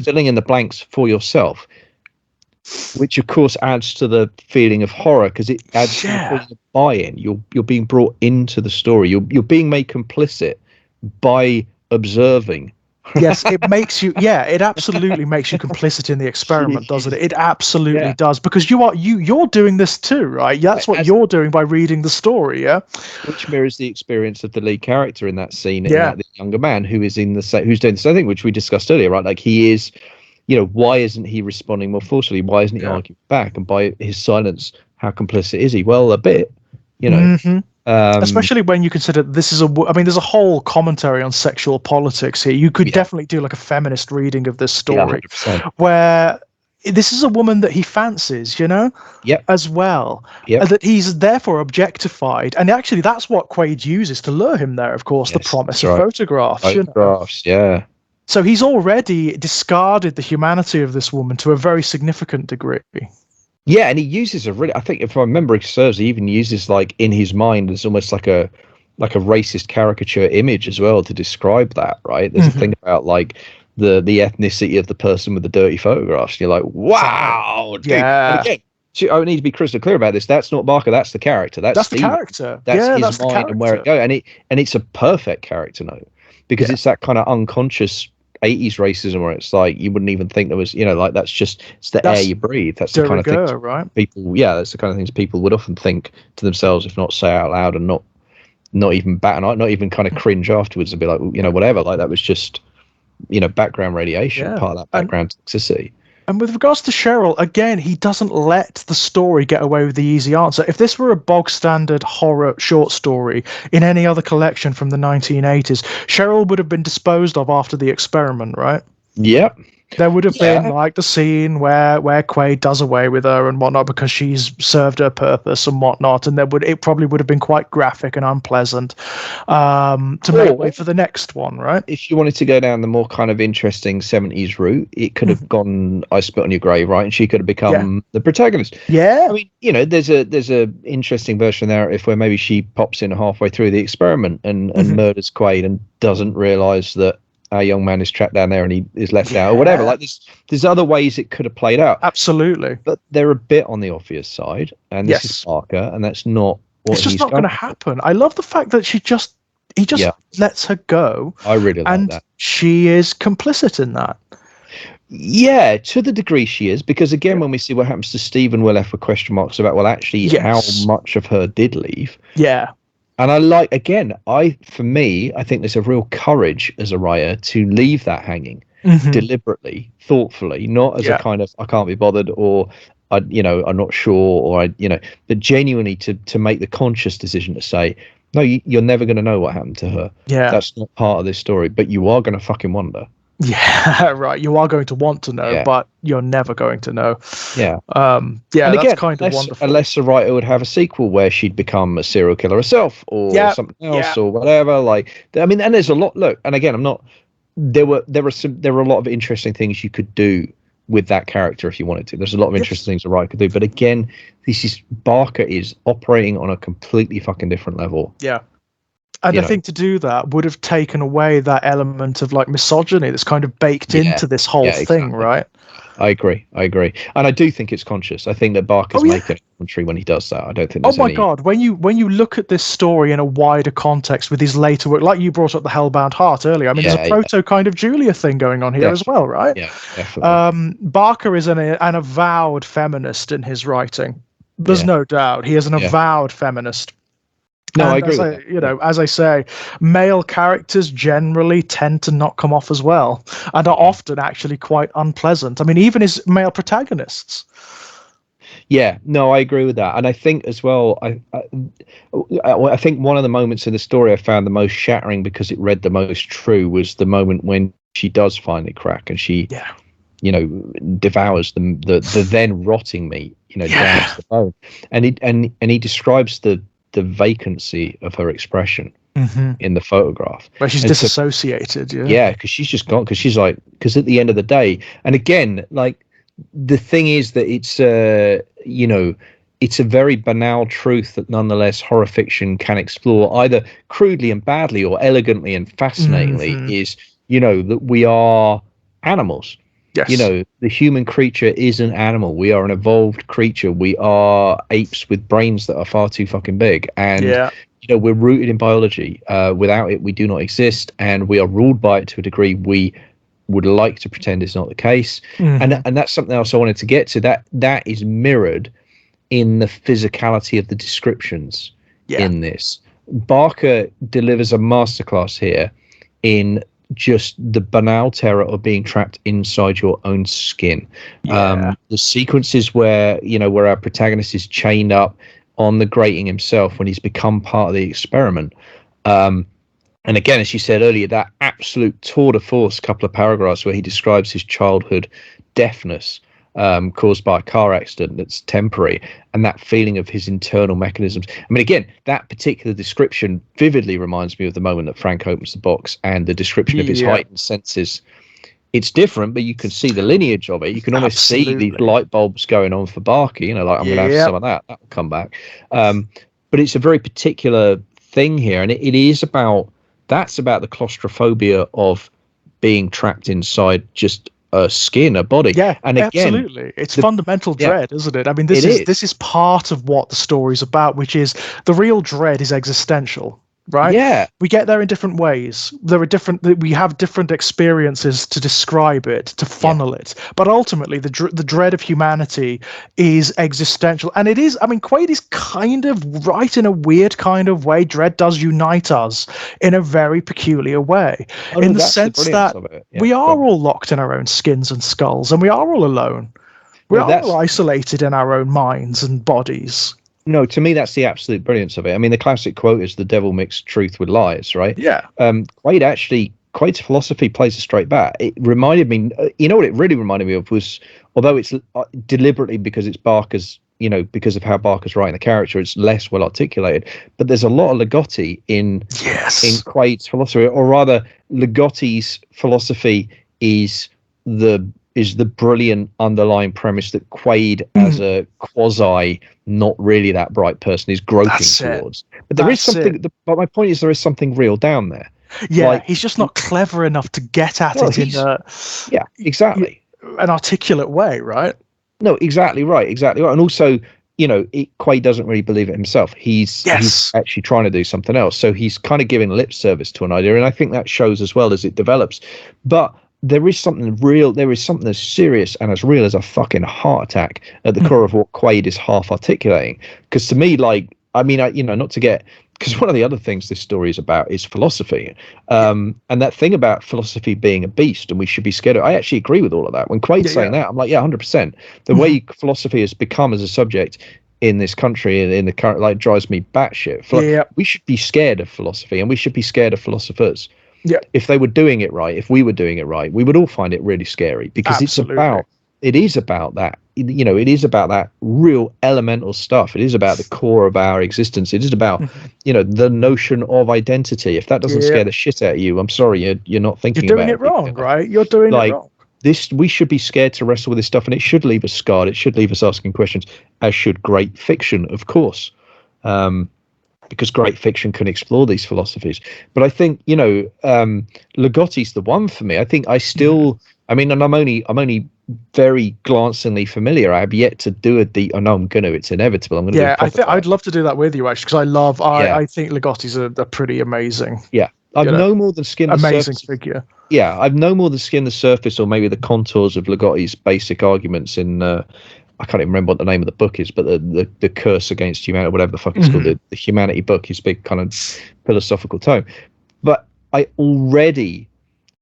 filling in the blanks for yourself, which of course adds to the feeling of horror, because it adds to the feeling of buy-in. You're being brought into the story. You're being made complicit by observing. Yes, it makes you. Yeah, it absolutely makes you complicit in the experiment, doesn't it? It absolutely does, because you're doing this too, right? That's what you're doing by reading the story, yeah. Which mirrors the experience of the lead character in that scene, the younger man who's doing the same thing, which we discussed earlier, right? Like, he is, why isn't he responding more forcefully? Why isn't he arguing back? And by his silence, how complicit is he? Well, a bit, especially when you consider this is there's a whole commentary on sexual politics here. You could definitely do like a feminist reading of this story, where this is a woman that he fancies, as well, that he's therefore objectified. And actually, that's what Quaid uses to lure him there, of course, the promise of photographs. So he's already discarded the humanity of this woman to a very significant degree. Yeah, and he uses I think if I remember serves, he even uses, like, in his mind, as almost like a racist caricature image as well to describe that, right? There's a thing about, like, the ethnicity of the person with the dirty photographs. And you're like, wow, dude. Yeah. And again, I need to be crystal clear about this. That's not Barker. That's the character. That's the character. That's his mind and where it goes. And it's a perfect character note, because it's that kind of unconscious 80s racism where it's like you wouldn't even think there was, like, it's the air you breathe. That's the kind of thing right? People, that's the kind of things people would often think to themselves, if not say out loud, and not even bat an eye, not even kind of cringe afterwards and be like, whatever. Like, that was just, background radiation, part of that background toxicity. And with regards to Cheryl, again, he doesn't let the story get away with the easy answer. If this were a bog standard horror short story in any other collection from the 1980s, Cheryl would have been disposed of after the experiment, right? Yep. There would have been, like, the scene where Quaid does away with her and whatnot because she's served her purpose and whatnot, and it probably would have been quite graphic and unpleasant to make way for the next one, right? If you wanted to go down the more kind of interesting 70s route, it could have gone I Spit on Your Grave, right? And she could have become the protagonist. Yeah. I mean, there's a interesting version there if where maybe she pops in halfway through the experiment and murders Quaid and doesn't realise that our young man is trapped down there and he is left out or whatever. Like, there's other ways it could have played out. Absolutely. But they're a bit on the obvious side, and this is Barker, and that's not what it's just not going to happen. I love the fact that he just lets her go. I really like that. She is complicit in that. Yeah, to the degree she is, because again, when we see what happens to Stephen, we're left with question marks about, well, actually, how much of her did leave. Yeah. And I like, again, I think there's a real courage as a writer to leave that hanging deliberately, thoughtfully, not as a kind of, I can't be bothered, or, I'm not sure, or, but genuinely to make the conscious decision to say, no, you're never going to know what happened to her. Yeah. That's not part of this story, but you are going to fucking wonder. Yeah, right. You are going to want to know, but you're never going to know. Yeah. And again, that's kind of wonderful. Unless a writer would have a sequel where she'd become a serial killer herself or something else or whatever. Like, I mean, and there's a lot. Look, and again, there were a lot of interesting things you could do with that character if you wanted to. There's a lot of interesting things a writer could do. But again, Barker is operating on a completely fucking different level. Yeah. And I think to do that would have taken away that element of, like, misogyny that's kind of baked into this whole thing, right? I agree. And I do think it's conscious. I think that Barker's making a commentary when he does that. I don't think there's God, when you look at this story in a wider context with his later work, like you brought up the Hellbound Heart earlier, I mean, there's a proto kind of Julia thing going on here as well, right? Yeah, definitely. Barker is an avowed feminist in his writing. There's no doubt. He is an avowed feminist. No, I agree with that. As I say, male characters generally tend to not come off as well and are often actually quite unpleasant. I mean, even his male protagonists. Yeah, no, I agree with that. And I think as well, I think one of the moments in the story I found the most shattering because it read the most true was the moment when she does finally crack and she, devours the then rotting meat, down to the bone. And he describes the vacancy of her expression in the photograph where she's disassociated. Because she's just gone, because at the end of the day, and again, like, the thing is that it's it's a very banal truth that nonetheless horror fiction can explore either crudely and badly or elegantly and fascinatingly is, that we are animals. Yes. The human creature is an animal. We are an evolved creature. We are apes with brains that are far too fucking big. And, we're rooted in biology. Without it, we do not exist. And we are ruled by it to a degree we would like to pretend is not the case. And that's something else I wanted to get to. That is mirrored in the physicality of the descriptions in this. Barker delivers a masterclass here in just the banal terror of being trapped inside your own skin. The sequences where our protagonist is chained up on the grating himself when he's become part of the experiment. And again, as you said earlier, that absolute tour de force couple of paragraphs where he describes his childhood deafness caused by a car accident that's temporary, and that feeling of his internal mechanisms. I mean, again, that particular description vividly reminds me of the moment that Frank opens the box and the description of his heightened senses. It's different, but you can see the lineage of it. You can almost see these light bulbs going on for Barker, like I'm going to have some of that. That will come back. But it's a very particular thing here, and that's about the claustrophobia of being trapped inside just a skin, a body. Yeah, and again, absolutely. It's fundamental dread, isn't it? I mean, this is part of what the story's about, which is the real dread is existential, right? Yeah. We get there in different ways. We have different experiences to describe it, to funnel it. But ultimately, the dread of humanity is existential. And it is, I mean, Quaid is kind of right in a weird kind of way. Dread does unite us in a very peculiar way. In the sense that we are all locked in our own skins and skulls, and we are all alone. We are all isolated in our own minds and bodies. No, to me, that's the absolute brilliance of it. I mean, the classic quote is "the devil mixed truth with lies," right? Yeah. Quaid's philosophy plays a straight bat. It reminded me, what it really reminded me of was, although it's deliberately because it's Barker's, because of how Barker's writing the character, it's less well articulated. But there's a lot of Ligotti in Quaid's philosophy, or rather, Ligotti's philosophy is the brilliant underlying premise that Quaid, as a quasi, not really that bright person, is groping towards. But there is something. But my point is, there is something real down there. Yeah, he's just not clever enough to get at it in an articulate way, right? No, exactly right. And also, Quaid doesn't really believe it himself. He's actually trying to do something else. So he's kind of giving lip service to an idea, and I think that shows as well as it develops. But there is something real. There is something as serious and as real as a fucking heart attack at the core of what Quaid is half articulating. Because to me, not to get, because one of the other things this story is about is philosophy, and that thing about philosophy being a beast and we should be scared of. I actually agree with all of that. When Quaid's saying that, I'm like, 100%. The way philosophy has become as a subject in this country and in the current, drives me batshit. We should be scared of philosophy, and we should be scared of philosophers. Yeah. If they were doing it right, if we were doing it right, we would all find it really scary, because it is about that. It is about that real elemental stuff. It is about the core of our existence. It is about, the notion of identity. If that doesn't scare the shit out of you, I'm sorry, you're not thinking about it. You're doing it wrong, right? You're doing it wrong. We should be scared to wrestle with this stuff, and it should leave us scarred. It should leave us asking questions, as should great fiction, of course. Because great fiction can explore these philosophies. But I think, Ligotti's the one for me. I think and I'm only very glancingly familiar. I have yet to do a deep, I know I'm going to, it's inevitable. I'm going to I'd love to do that with you, actually, because I think Ligotti's a pretty amazing. Yeah. I've no more than skimmed the surface. Amazing figure. Yeah. I've no more than skimmed the surface, or maybe the contours of Ligotti's basic arguments in, I can't even remember what the name of the book is, but the Curse Against Humanity, whatever the fuck it's called, the Humanity book, his big kind of philosophical tome. But I already,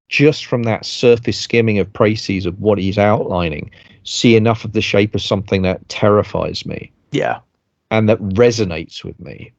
just from that surface skimming of précis of what he's outlining, see enough of the shape of something that terrifies me. Yeah. And that resonates with me,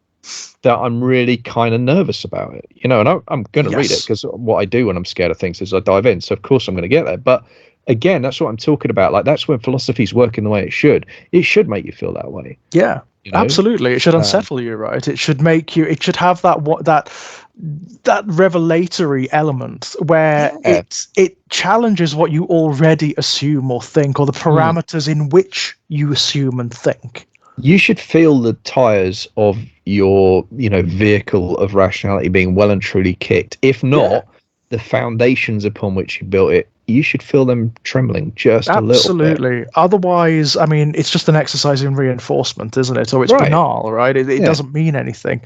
that I'm really kind of nervous about it. And I'm going to read it, because what I do when I'm scared of things is I dive in. So of course I'm going to get there. But again, that's what I'm talking about. That's when philosophy's working the way it should. It should make you feel that way. Yeah, absolutely. It should unsettle you, right? It should make you. It should have that revelatory element where it challenges what you already assume or think, or the parameters in which you assume and think. You should feel the tires of your, vehicle of rationality being well and truly kicked. If not, the foundations upon which you built it, you should feel them trembling just a little bit. Absolutely. Otherwise, I mean, it's just an exercise in reinforcement, isn't it? Or it's banal, right? It doesn't mean anything.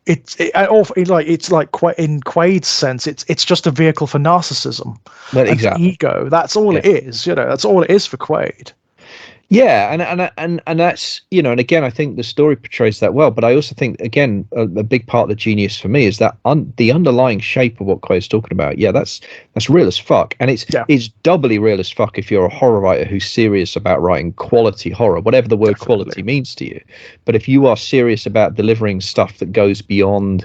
It's like in Quaid's sense, it's just a vehicle for narcissism and for ego. That's all it is. That's all it is for Quaid. Yeah, and that's, and again, I think the story portrays that well, but I also think, again, a big part of the genius for me is that the underlying shape of what Quaid's talking about. Yeah, that's real as fuck, and it's doubly real as fuck if you're a horror writer who's serious about writing quality horror, whatever the word quality means to you. But if you are serious about delivering stuff that goes beyond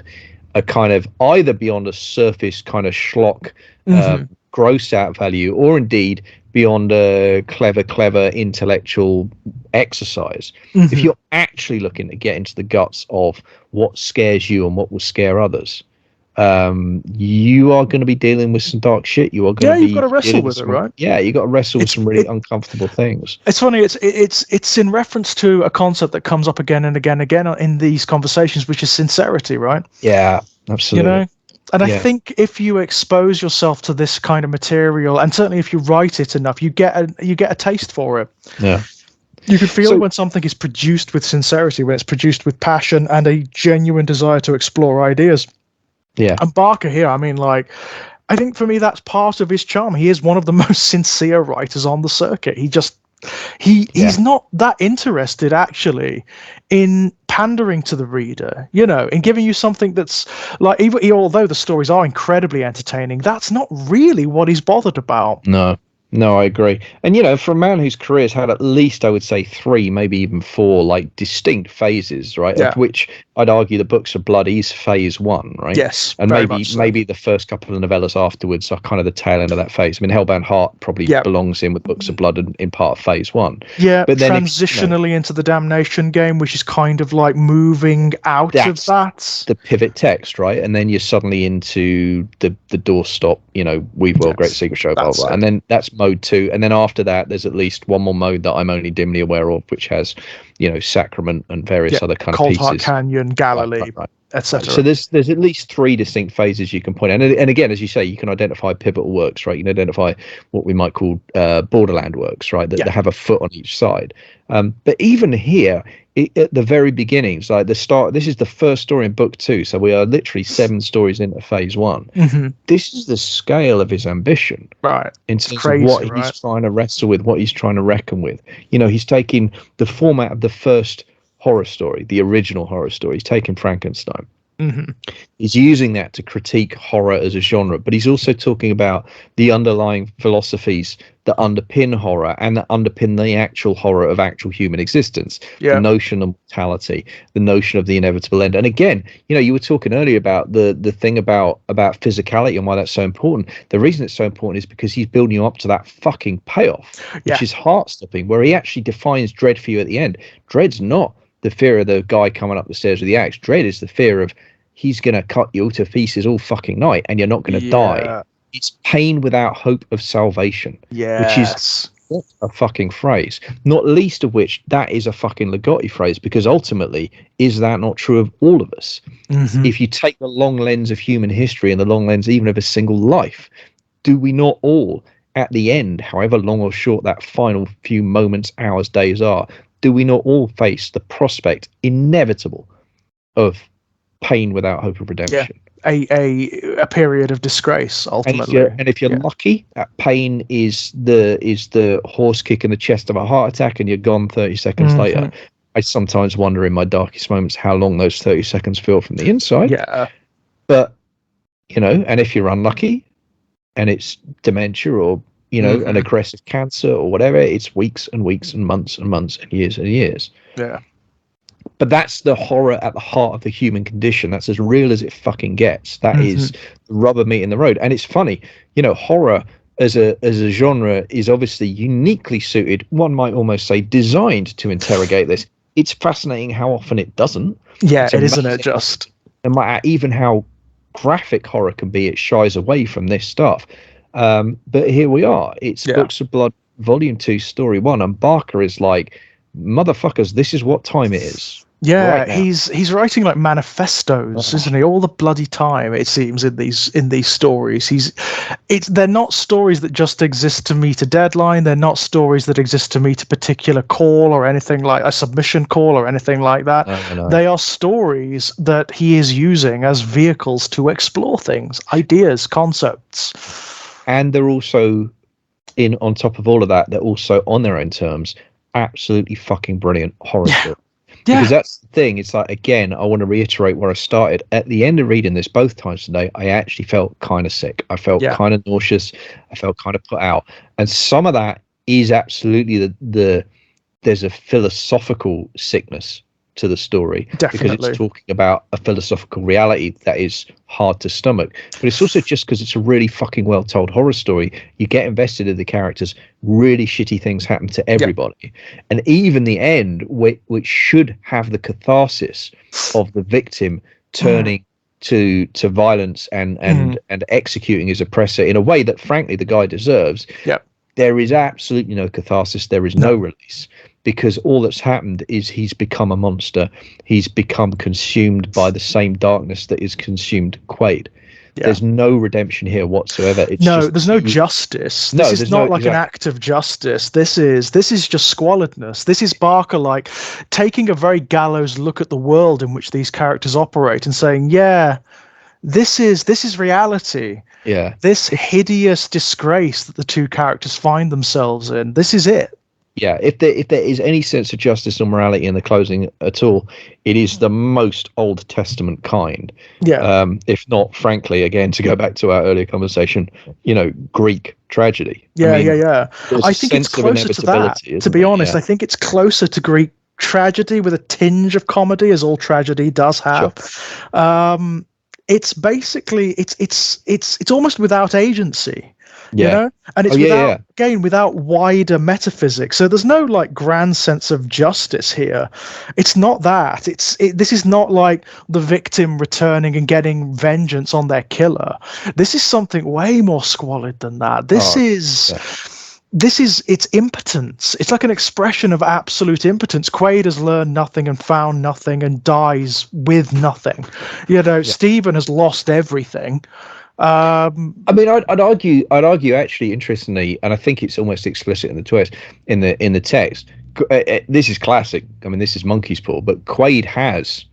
a kind of either beyond a surface kind of schlock, gross out value, or indeed beyond a clever intellectual exercise, if you're actually looking to get into the guts of what scares you and what will scare others, you are going to be dealing with some dark shit. You are going to be, you've got to wrestle with it, right? Yeah, you got to wrestle with some really uncomfortable things. It's funny. It's in reference to a concept that comes up again and again in these conversations, which is sincerity, right? Yeah, absolutely. And I think if you expose yourself to this kind of material, and certainly if you write it enough, you get a taste for it. Yeah. You can feel when something is produced with sincerity, when it's produced with passion and a genuine desire to explore ideas. Yeah. And Barker here, I mean, I think for me that's part of his charm. He is one of the most sincere writers on the circuit. He's not that interested actually in pandering to the reader, in giving you something that's like, even although the stories are incredibly entertaining, that's not really what he's bothered about. No, I agree. And, for a man whose career has had at least, I would say, 3, maybe even 4, distinct phases, right? Yeah. Of which I'd argue the Books of Blood is phase 1, right? Yes. And maybe the first couple of novellas afterwards are kind of the tail end of that phase. I mean, Hellbound Heart probably belongs in with Books of Blood in part of phase 1. Yeah, but then transitionally into the Damnation game, which is kind of like moving out of that. The pivot text, right? And then you're suddenly into the doorstop, Weave World, Great Secret Show, blah, blah. And then that's mode 2, and then after that there's at least one more mode that I'm only dimly aware of, which has Sacrament and various other kind of pieces. Cold Heart Canyon, Galilee, right. etc. So there's at least 3 distinct phases you can point out, and again, as you say, you can identify pivotal works, right? You can identify what we might call borderland works, right, that have a foot on each side. But even here, at the very beginnings, like the start, this is the first story in book 2, so we are literally 7 stories into phase 1. This is the scale of his ambition, right? In terms of what he's trying to wrestle with, what he's trying to reckon with. He's taking the format of the first horror story, the original horror story. He's taken Frankenstein. He's using that to critique horror as a genre, but he's also talking about the underlying philosophies that underpin horror and that underpin the actual horror of actual human existence. The notion of mortality, the notion of the inevitable end. And again, you were talking earlier about the thing about physicality and why that's so important. The reason it's so important is because he's building you up to that fucking payoff, which is heart-stopping, where he actually defines dread for you at the end. Dread's not the fear of the guy coming up the stairs with the axe. Dread is the fear of he's going to cut you to pieces all fucking night and you're not going to die. It's pain without hope of salvation, which is a fucking phrase, not least of which that is a fucking Ligotti phrase, because ultimately, is that not true of all of us? If you take the long lens of human history and the long lens even of a single life, do we not all, at the end, however long or short that final few moments, hours, days are, do we not all face the prospect, inevitable, of pain without hope of redemption? A period of disgrace, ultimately. And if you're lucky, that pain is the horse kick in the chest of a heart attack, and you're gone 30 seconds later. I sometimes wonder in my darkest moments how long those 30 seconds feel from the inside. But and if you're unlucky, and it's dementia or an aggressive cancer or whatever, it's weeks and weeks and months and months and years. But that's the horror at the heart of the human condition. That's as real as it fucking gets. That is the rubber meat in the road. And it's funny, horror as a genre is obviously uniquely suited, one might almost say designed to interrogate this. It's fascinating how often it doesn't. Isn't it just? No matter even how graphic horror can be, it shies away from this stuff. But here we are. It's Books of Blood, Volume 2, Story 1, and Barker is like, motherfuckers, this is what time it is. Yeah, right now. he's writing like manifestos, isn't he? All the bloody time, it seems, in these stories. They're not stories that just exist to meet a deadline. They're not stories that exist to meet a particular call or anything like a submission call or anything like that. No. They are stories that he is using as vehicles to explore things, ideas, concepts. And they're also on top of all of that, they're also on their own terms, absolutely fucking brilliant horror stories. Yeah. Because that's the thing. It's like, again, I want to reiterate where I started. At the end of reading this both times today, I actually felt kind of sick. I felt kind of nauseous. I felt kind of put out. And some of that is absolutely there's a philosophical sickness to the story. Definitely. Because it's talking about a philosophical reality that is hard to stomach. But it's also just because it's a really fucking well told horror story. You get invested in the characters. Really shitty things happen to everybody. And even the end, which should have the catharsis of the victim turning to violence and executing his oppressor in a way that frankly the guy deserves. There is absolutely no catharsis. There is no release. Because all that's happened is he's become a monster. He's become consumed by the same darkness that is consumed Quaid. There's no redemption here whatsoever. There's no justice. This is not like an act of justice. This is just squalidness. This is Barker like taking a very Gallows look at the world in which these characters operate and saying, this is reality. Yeah. This hideous disgrace that the two characters find themselves in. This is it. Yeah, if there is any sense of justice or morality in the closing at all, it is the most Old Testament kind. Yeah. If not, frankly, again, to go back to our earlier conversation, Greek tragedy. Yeah. I think it's closer to that. To be honest, I think it's closer to Greek tragedy with a tinge of comedy, as all tragedy does have. Sure. It's basically it's almost without agency. And it's without wider metaphysics. So there's no like grand sense of justice here. It's not that. This is not like the victim returning and getting vengeance on their killer. This is something way more squalid than that. This is it's impotence. It's like an expression of absolute impotence. Quaid has learned nothing and found nothing and dies with nothing. Stephen has lost everything. I mean, I'd argue actually, interestingly, and I think it's almost explicit in the twist in the text. This is classic. I mean, this is monkey's paw, but Quaid has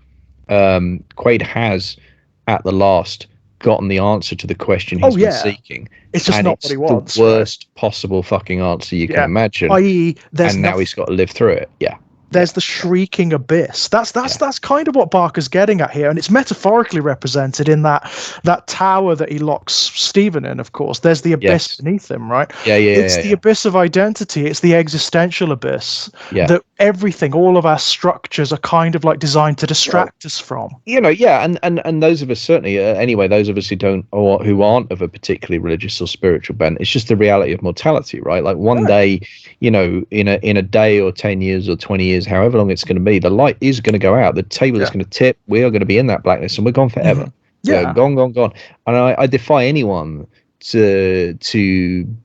at the last gotten the answer to the question he's been seeking. It's just not what he wants. The worst possible fucking answer you can imagine. I.e., now he's got to live through it. Yeah. There's the shrieking abyss. That's kind of what Barker's getting at here, and it's metaphorically represented in that tower that he locks Stephen in. Of course, there's the abyss beneath him, right? It's the abyss of identity. It's the existential abyss that everything, all of our structures, are kind of like designed to distract us from. And those of us certainly, anyway, those of us who aren't of a particularly religious or spiritual bent, it's just the reality of mortality, right? Like one day, in a day or 10 years or 20 years. However long it's going to be, the light is going to go out, the table is going to tip, we are going to be in that blackness and we're gone forever. Gone. And I defy anyone to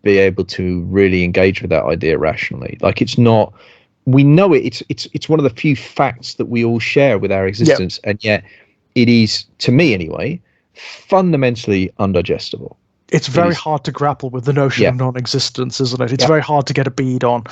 be able to really engage with that idea rationally. Like, it's not, we know it's one of the few facts that we all share with our existence, and yet it is, to me anyway, fundamentally undigestible. It's very hard to grapple with the notion of non-existence, isn't it? It's very hard to get a bead on.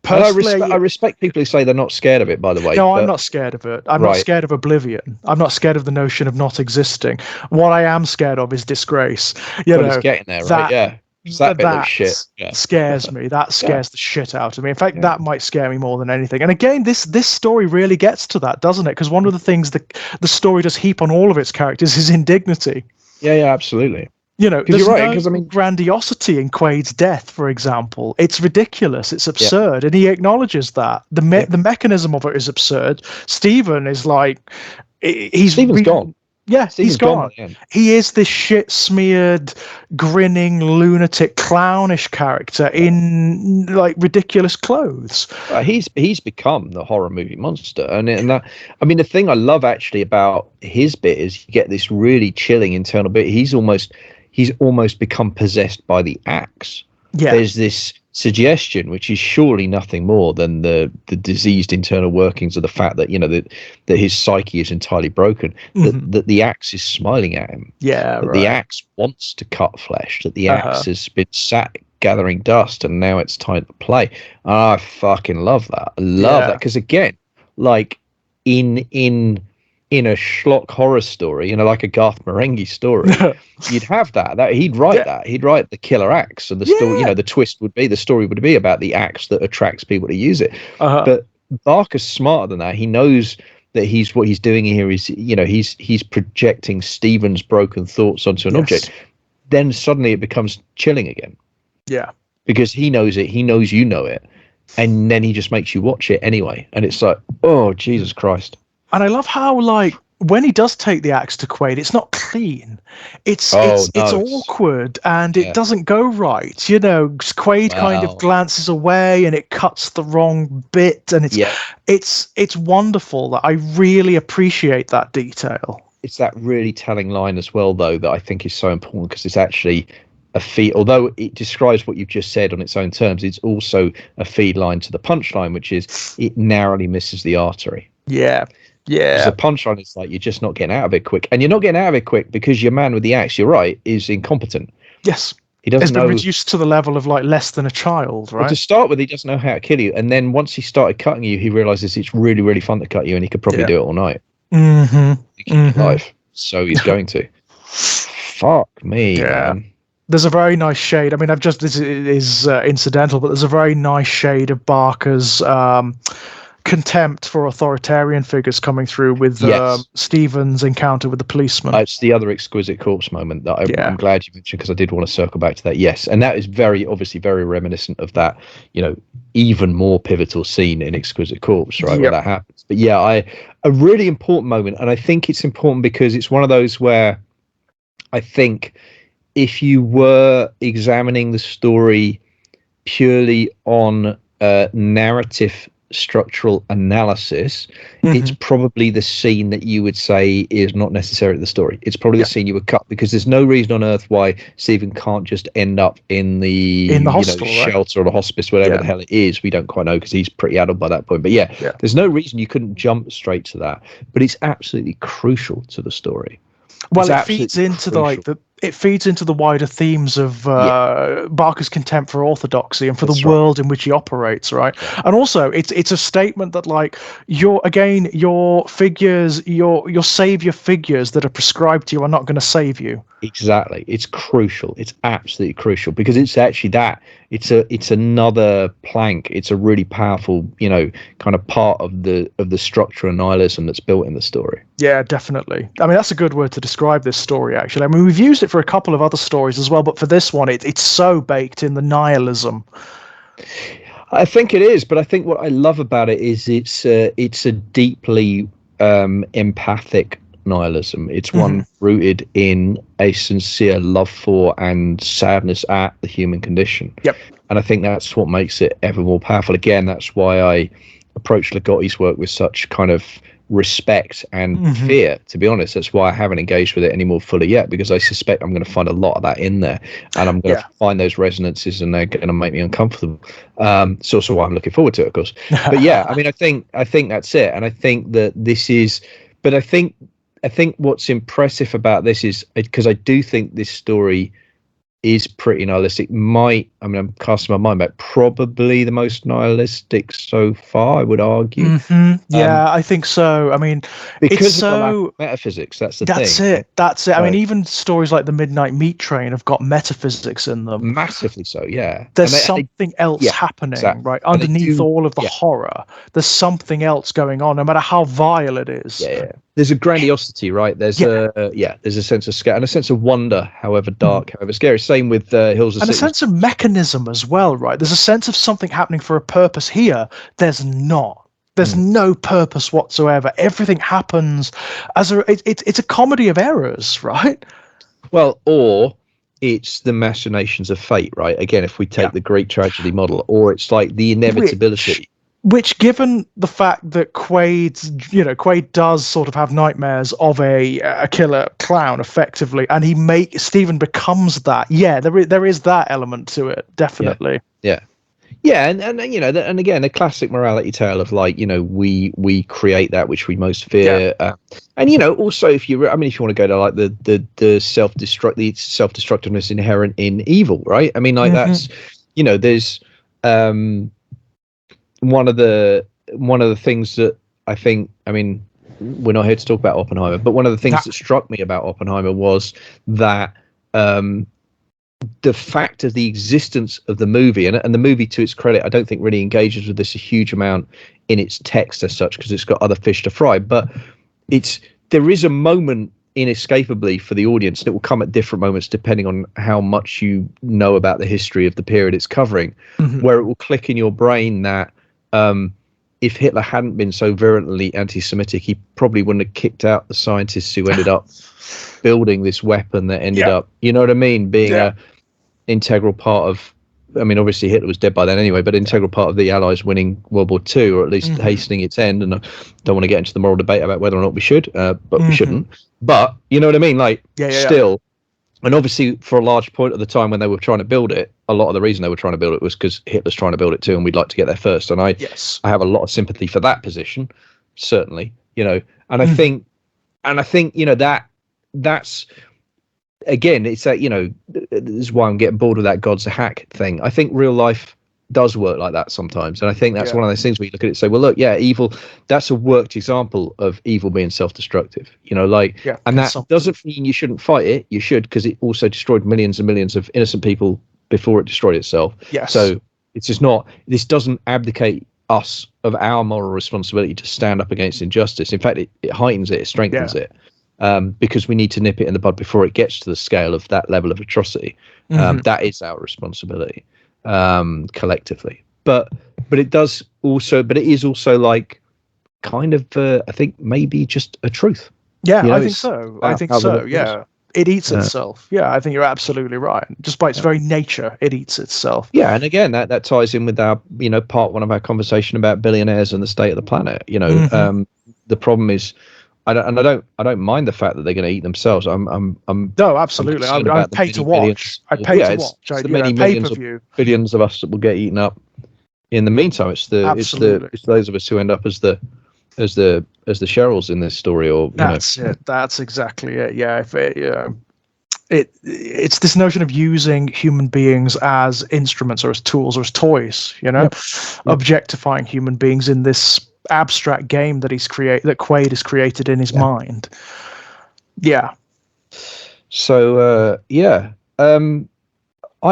Personally, I respect people who say they're not scared of it, by the way. No, I'm not scared of it. I'm not scared of oblivion. I'm not scared of the notion of not existing. What I am scared of is disgrace. It's getting there, right? That bit of shit scares me. That scares the shit out of me. In fact, that might scare me more than anything. And again, this story really gets to that, doesn't it? Because one of the things the story does heap on all of its characters is indignity. Yeah, absolutely. There's no grandiosity in Quaid's death, for example. It's ridiculous. It's absurd, and he acknowledges that the mechanism of it is absurd. Stephen is like, Stephen's gone. Yeah, he's gone. He is this shit-smeared, grinning, lunatic, clownish character in like ridiculous clothes. He's become the horror movie monster, and that, I mean, the thing I love actually about his bit is you get this really chilling internal bit. He's almost become possessed by the axe. Yeah. There's suggestion, which is surely nothing more than the diseased internal workings of the fact that, you know, that his psyche is entirely broken, that the axe is smiling at him, that the axe wants to cut flesh, that the axe has been sat gathering dust and now it's time to play. I fucking love that. I love that, because again, like in a schlock horror story, you know, like a Garth Marenghi story, you'd have that he'd write that. He'd write the killer axe, and the story, you know, the twist would be, the story would be about the axe that attracts people to use it. But Barker's smarter than that. He knows that what he's doing here is, you know, he's projecting Stephen's broken thoughts onto an object. Then suddenly it becomes chilling again. Yeah. Because he knows it, he knows you know it, and then he just makes you watch it anyway. And it's like, oh, Jesus Christ. And I love how, like, when he does take the axe to Quaid, it's not clean. It's awkward, and it doesn't go right. You know, Quaid kind of glances away, and it cuts the wrong bit, and it's wonderful. That I really appreciate that detail. It's that really telling line as well, though, that I think is so important, because it's actually a feed. Although it describes what you've just said on its own terms, it's also a feed line to the punchline, which is it narrowly misses the artery. Yeah. The punchline is like, you're just not getting out of it quick, and you're not getting out of it quick because your man with the axe, you're right, is incompetent. Yes, he doesn't know. Been reduced to the level of like less than a child, right? But to start with, he doesn't know how to kill you, and then once he started cutting you, he realizes it's really, really fun to cut you, and he could probably do it all night. Life, so he's going to. Fuck me, man. There's a very nice shade. I mean, this is incidental, but there's a very nice shade of Barker's contempt for authoritarian figures coming through with Stephen's encounter with the policeman. It's the other exquisite corpse moment that I'm glad you mentioned, because I did want to circle back to that. Yes, and that is obviously very reminiscent of that, you know, even more pivotal scene in Exquisite Corpse, right, where that happens. But a really important moment, and I think it's important because it's one of those where I think if you were examining the story purely on narrative structural analysis, it's probably the scene that you would say is not necessarily the story. It's probably the scene you would cut, because there's no reason on earth why Stephen can't just end up in the hostel, shelter or the hospice, whatever the hell it is. We don't quite know, because he's pretty adult by that point. But there's no reason you couldn't jump straight to that. But it's absolutely crucial to the story. Well, it feeds into the wider themes of Barker's contempt for orthodoxy and for the world in which he operates, right? And also, it's a statement that, like, your figures, your savior figures that are prescribed to you are not going to save you. Exactly. It's crucial. It's absolutely crucial, because it's actually that. It's another plank. It's a really powerful, you know, kind of part of the structure of nihilism that's built in the story. Yeah, definitely. I mean, that's a good word to describe this story, actually. I mean, we've used it for a couple of other stories as well, but for this one, it's so baked in the nihilism. I think it is, but I think what I love about it is it's a deeply empathic nihilism. It's one rooted in a sincere love for and sadness at the human condition. Yep. And I think that's what makes it ever more powerful. Again, that's why I approach Ligotti's work with such kind of respect and fear, to be honest. That's why I haven't engaged with it any more fully yet, because I suspect I'm going to find a lot of that in there, and I'm going to find those resonances, and they're going to make me uncomfortable. It's also why I'm looking forward to it, of course. But I mean, I think that's it. And I think that this is, but I think what's impressive about this is, because I do think this story is pretty nihilistic. I'm casting my mind back, probably the most nihilistic so far, I would argue. I think so. I mean, because it's so metaphysics, that's the thing. That's it. I mean, even stories like The Midnight Meat Train have got metaphysics in them. Massively so, yeah. There's something else happening, right? Underneath all of the horror, there's something else going on, no matter how vile it is. Yeah. There's a grandiosity, right? There's there's a sense of scale and a sense of wonder, however dark, however scary. Same with Hills of Cities. And a sense of mechanism as well, right? There's a sense of something happening for a purpose. Here, there's not. There's no purpose whatsoever. Everything happens as it's a comedy of errors, right? Well, or it's the machinations of fate, right? Again, if we take the Greek tragedy model, or it's like the inevitability. Which, given the fact that Quaid does sort of have nightmares of a killer clown, effectively, and Stephen becomes that. Yeah, there is that element to it, definitely. Yeah. Yeah, and you know, and again, a classic morality tale of like, you know, we create that which we most fear, and you know, also if you want to go to like the self-destructiveness inherent in evil, right? I mean, like that's, you know, there's one of the things that I think, I mean, we're not here to talk about Oppenheimer, but one of the things that struck me about Oppenheimer was that the fact of the existence of the movie, and the movie, to its credit, I don't think really engages with this a huge amount in its text as such, because it's got other fish to fry, but there is a moment inescapably for the audience that will come at different moments depending on how much you know about the history of the period it's covering, where it will click in your brain that if Hitler hadn't been so virulently anti-Semitic, he probably wouldn't have kicked out the scientists who ended up building this weapon that ended up, you know what I mean, being a integral part of, I mean, obviously Hitler was dead by then anyway, but integral part of the Allies winning World War II, or at least hastening its end. And I don't want to get into the moral debate about whether or not we should, but we shouldn't. But you know what I mean? Like, still, and obviously for a large point of the time when they were trying to build it, a lot of the reason they were trying to build it was because Hitler's trying to build it too, and we'd like to get there first. And I have a lot of sympathy for that position, certainly, you know, and I think, you know, that's, again, it's that, you know, this is why I'm getting bored with that God's a hack thing. I think real life does work like that sometimes, and I think that's one of those things where you look at it and say, well, look, evil, that's a worked example of evil being self-destructive, you know, like, and that doesn't mean you shouldn't fight it. You should, because it also destroyed millions and millions of innocent people before it destroyed itself. So it's just not, this doesn't abdicate us of our moral responsibility to stand up against injustice. In fact, it heightens it, it strengthens it. Because we need to nip it in the bud before it gets to the scale of that level of atrocity. That is our responsibility, collectively. But it is also like kind of, I think maybe just a truth. Yeah, you know, I think so. I think so. Yeah, it eats itself. Yeah, I think you're absolutely right. Just by its very nature, it eats itself. Yeah, and again, that ties in with our, you know, part one of our conversation about billionaires and the state of the planet. You know, the problem is, I don't mind the fact that they're going to eat themselves. No, absolutely. I'd pay to watch. I'd pay to watch. It's the many millions or billions of us that will get eaten up. In the meantime, it's those of us who end up as the Cheryls in this story, or that's it. That's exactly it. Yeah, it's this notion of using human beings as instruments or as tools or as toys. You know, objectifying human beings in this abstract game that Quaid has created in his mind. I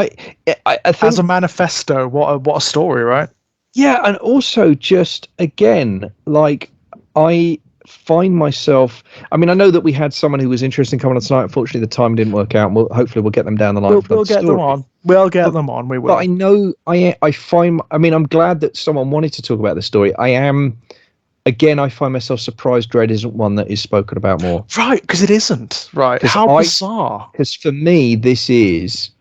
think, as a manifesto, what a story, right? Yeah, and also just again, like, I find myself, I mean, I know that we had someone who was interested in coming on tonight. Unfortunately, the time didn't work out, and hopefully we'll get them down the line. We'll get them on. We'll get them on. We will. But I know I'm glad that someone wanted to talk about the story. I find myself surprised Dread isn't one that is spoken about more. Right, because it isn't. Right. How bizarre. Because for me, this is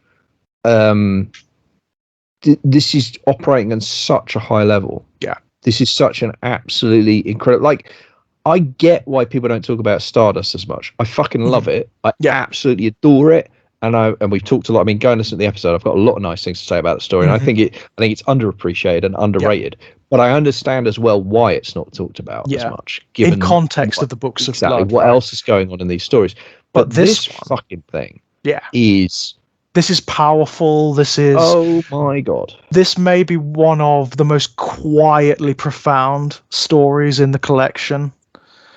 operating on such a high level. Yeah. This is such an absolutely incredible, like, I get why people don't talk about Stardust as much. I fucking love it. I absolutely adore it. And we've talked a lot. I mean, go and listen to the episode. I've got a lot of nice things to say about the story, and I think it's underappreciated and underrated. But I understand as well why it's not talked about as much, given in context of the books of blood, what else is going on in these stories. But this fucking thing, this is powerful. This is, oh my god, this may be one of the most quietly profound stories in the collection.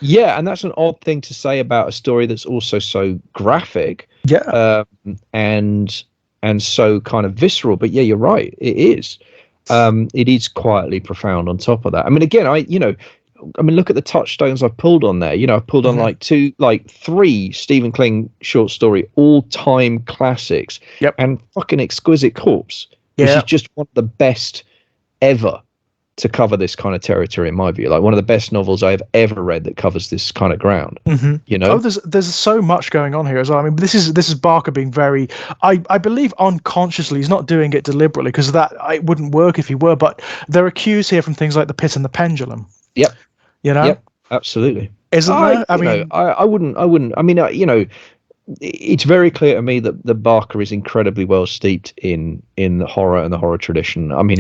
Yeah, and that's an odd thing to say about a story that's also so graphic. Yeah. And so kind of visceral. But yeah, you're right. It is. It is quietly profound on top of that. I mean, again, look at the touchstones I've pulled on there. You know, I've pulled on three Stephen King short story all-time classics. Yep. And fucking Exquisite Corpse, which is just one of the best ever to cover this kind of territory, in my view. Like, one of the best novels I've ever read that covers this kind of ground. You know, there's so much going on here as well. I mean, this is Barker being very, I believe unconsciously, he's not doing it deliberately, because it wouldn't work if he were. But there are cues here from things like The Pit and the Pendulum. Yep. You know. Yep. Absolutely. Isn't there? I mean, I wouldn't. I mean, you know, it's very clear to me that Barker is incredibly well steeped in the horror and the horror tradition. I mean,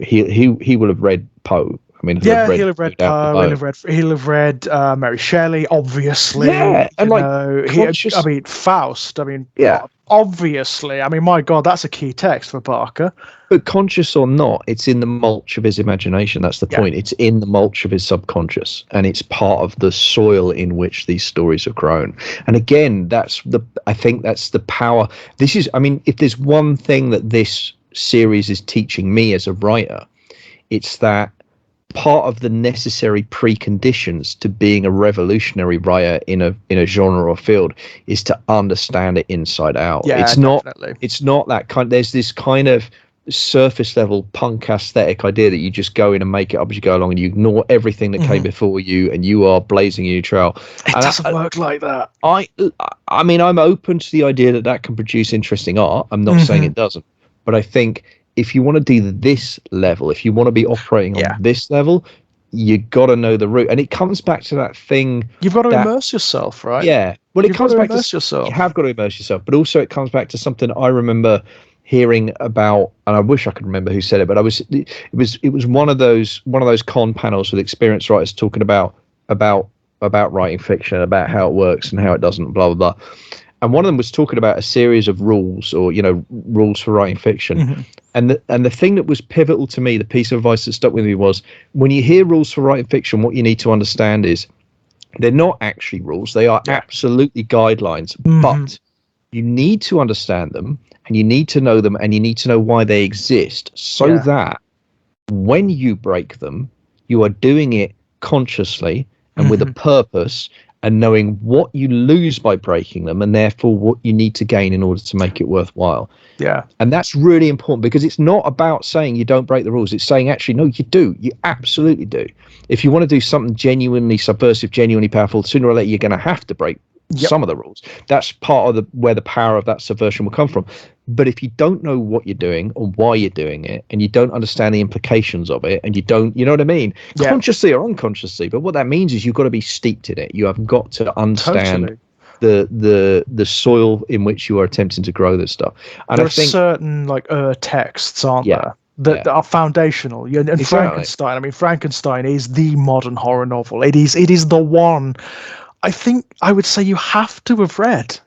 he will have read Poe. I mean, he'll have read Poe. He'll have read Mary Shelley, obviously. Yeah, and Faust. I mean, obviously. I mean, my God, that's a key text for Barker. But conscious or not, it's in the mulch of his imagination. That's the point. It's in the mulch of his subconscious, and it's part of the soil in which these stories have grown. And again, I think that's the power. This is, I mean, if there's one thing that this series is teaching me as a writer, it's that part of the necessary preconditions to being a revolutionary writer in a genre or field is to understand it inside out. It's not that kind. There's this kind of surface level punk aesthetic idea that you just go in and make it up as you go along, and you ignore everything that came before you, and you are blazing a new trail. It doesn't work like that. I mean, I'm open to the idea that can produce interesting art. I'm not saying it doesn't, but I think if you want to do this level, if you want to be operating on this level, you got to know the route. And it comes back to that thing. You've got to immerse yourself, right? Yeah. Well, it comes back to yourself. You have got to immerse yourself, but also it comes back to something I remember hearing about, and I wish I could remember who said it, but it was one of those con panels with experienced writers talking about writing fiction, about how it works and how it doesn't, blah blah blah. And one of them was talking about a series of rules, or rules for writing fiction. And the thing that was pivotal to me, the piece of advice that stuck with me, was when you hear rules for writing fiction, what you need to understand is they're not actually rules. They are absolutely guidelines, but you need to understand them, and you need to know them, and you need to know why they exist, so that when you break them, you are doing it consciously and with a purpose, and knowing what you lose by breaking them, and therefore what you need to gain in order to make it worthwhile. Yeah. And that's really important, because it's not about saying you don't break the rules. It's saying, actually, no, you do. You absolutely do. If you want to do something genuinely subversive, genuinely powerful, sooner or later, you're going to have to break some of the rules. That's part of where the power of that subversion will come from. But if you don't know what you're doing or why you're doing it, and you don't understand the implications of it, and you don't, you know what I mean? Consciously or unconsciously. But what that means is you've got to be steeped in it. You have got to understand the soil in which you are attempting to grow this stuff. And there are certain texts, aren't there? That are foundational. And Frankenstein. I mean, Frankenstein is the modern horror novel. It is the one I think I would say you have to have read.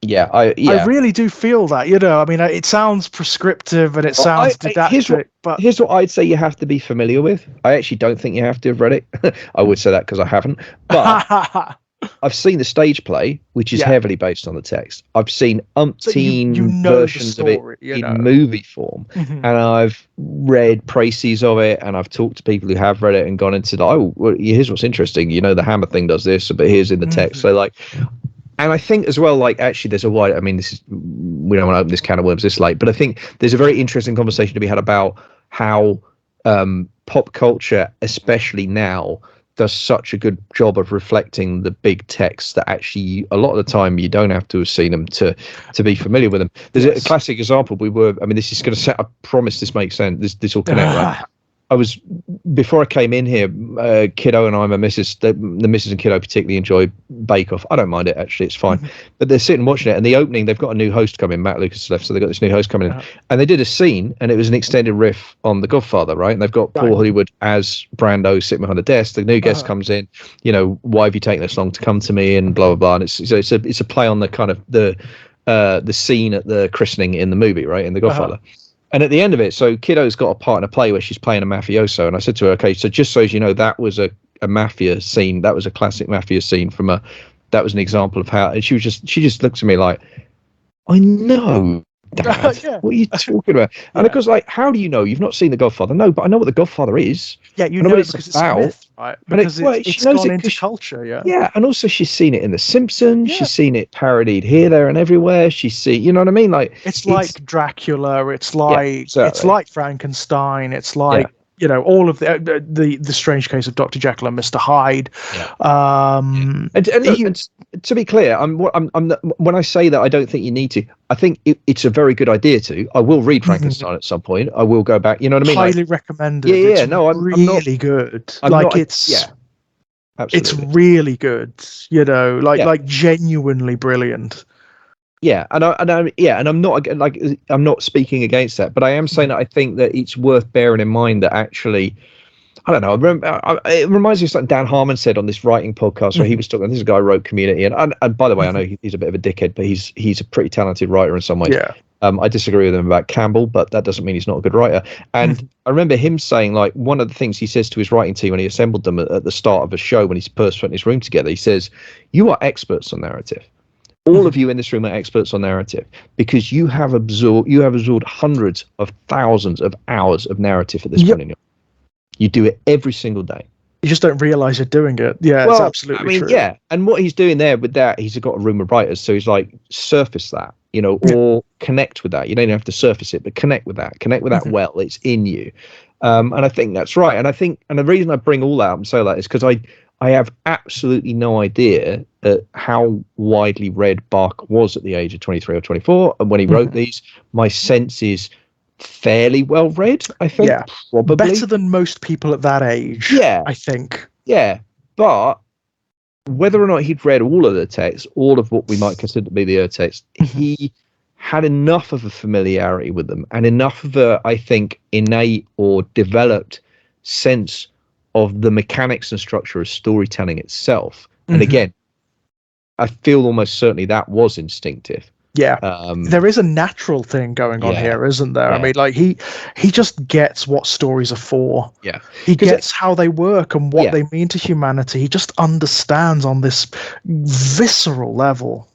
I really do feel that. I mean, it sounds prescriptive and it sounds didactic, but here's what I'd say you have to be familiar with. I actually don't think you have to have read it. I would say that because I haven't, but I've seen the stage play, which is heavily based on the text. I've seen umpteen versions of it in movie form, and I've read précis of it, and I've talked to people who have read it and gone into here's what's interesting. The hammer thing does this, but here's in the text. So and I think as well, actually, there's a wide. I mean, we don't want to open this can of worms this late, but I think there's a very interesting conversation to be had about how pop culture, especially now, does such a good job of reflecting the big texts that actually a lot of the time you don't have to have seen them to be familiar with them. There's a classic example. This is going to set. I promise this makes sense. This will connect. Right? Before I came in here, Kiddo and I, the missus and Kiddo particularly enjoy Bake Off. I don't mind it, actually, it's fine. But they're sitting watching it, and the opening, they've got a new host coming, Matt Lucas left, so they've got this new host coming in. And they did a scene, and it was an extended riff on The Godfather, right? And they've got Paul Hollywood as Brando sitting behind the desk. The new guest comes in, why have you taken this long to come to me, and blah, blah, blah. And it's a play on the kind of the scene at the christening in the movie, right, in The Godfather. And at the end of it, so Kiddo's got a part in a play where she's playing a mafioso. And I said to her, okay, so just so as you know, that was a mafia scene. That was a classic mafia scene that was an example of how, and she just looked at me like, I know, Dad, what are you talking about? And of course, how do you know? You've not seen The Godfather. No, but I know what The Godfather is. Yeah, you know it's because about. It's a myth, right? Because it's gone into culture, Yeah, and also she's seen it in The Simpsons. Yeah. She's seen it parodied here, there, and everywhere. She's seen, you know what I mean? It's like Dracula. It's like it's like Frankenstein. It's like all of the strange case of Dr. Jekyll and Mr. Hyde. And to be clear, when I say that I don't think you need to, I think it's a very good idea to. I will read Frankenstein at some point. I will go back. You know what I mean? Highly recommended. Yeah, I'm really good. It's really good, like genuinely brilliant. Yeah, and I'm not speaking against that, but I am saying that I think that it's worth bearing in mind that actually, I don't know. It reminds me of something Dan Harmon said on this writing podcast where he was talking. This is a guy who wrote Community, and by the way, I know he's a bit of a dickhead, but he's a pretty talented writer in some ways. Yeah. I disagree with him about Campbell, but that doesn't mean he's not a good writer. And I remember him saying, like, one of the things he says to his writing team when he assembled them at the start of a show when he's first put in his room together, he says, "You are experts on narrative. All of you in this room are experts on narrative because you have absorbed hundreds of thousands of hours of narrative at this point in your life. You do it every single day. You just don't realize you're doing it." Yeah, well, it's absolutely true. Yeah. And what he's doing there with that, he's got a room of writers. So he's like, surface that, or connect with that. You don't have to surface it, but connect with that. Connect with that well. It's in you. And I think that's right. And the reason I bring all that up and say that is because I have absolutely no idea how widely read Barker was at the age of 23 or 24. And when he wrote these, my sense is fairly well read, I think. Yeah, probably better than most people at that age. Yeah, I think. Yeah, but whether or not he'd read all of the text, all of what we might consider to be the text, he had enough of a familiarity with them and enough of a, I think, innate or developed sense of the mechanics and structure of storytelling itself. And again, I feel almost certainly that was instinctive. Yeah, there is a natural thing going on here, isn't there? Yeah. I mean, like he just gets what stories are for. Yeah, he gets how they work and what they mean to humanity. He just understands on this visceral level.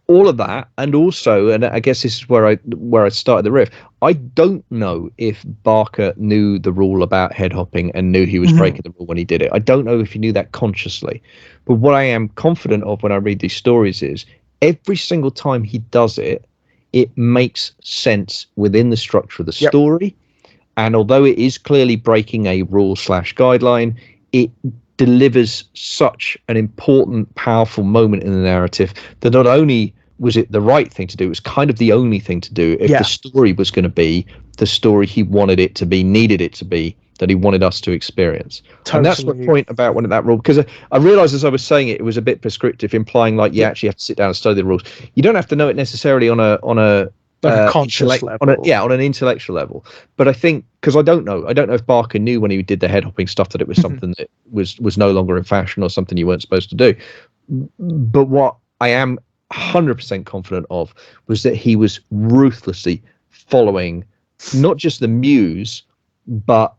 All of that, and also, and I guess this is where I started the riff. I don't know if Barker knew the rule about head hopping and knew he was breaking the rule when he did it. I don't know if he knew that consciously. But what I am confident of when I read these stories is every single time he does it, it makes sense within the structure of the story. And although it is clearly breaking a rule/guideline, it delivers such an important, powerful moment in the narrative that not only was it the right thing to do, it was kind of the only thing to do if the story was going to be the story he wanted it to be, needed it to be, that he wanted us to experience. Totally. And that's the point about when that rule, because I realized as I was saying it was a bit prescriptive, implying like you actually have to sit down and study the rules. You don't have to know it necessarily on a conscious level, on an intellectual level. But I think, because I don't know if Barker knew when he did the head hopping stuff that it was something that was no longer in fashion or something you weren't supposed to do. But what I am 100% confident of was that he was ruthlessly following not just the muse, but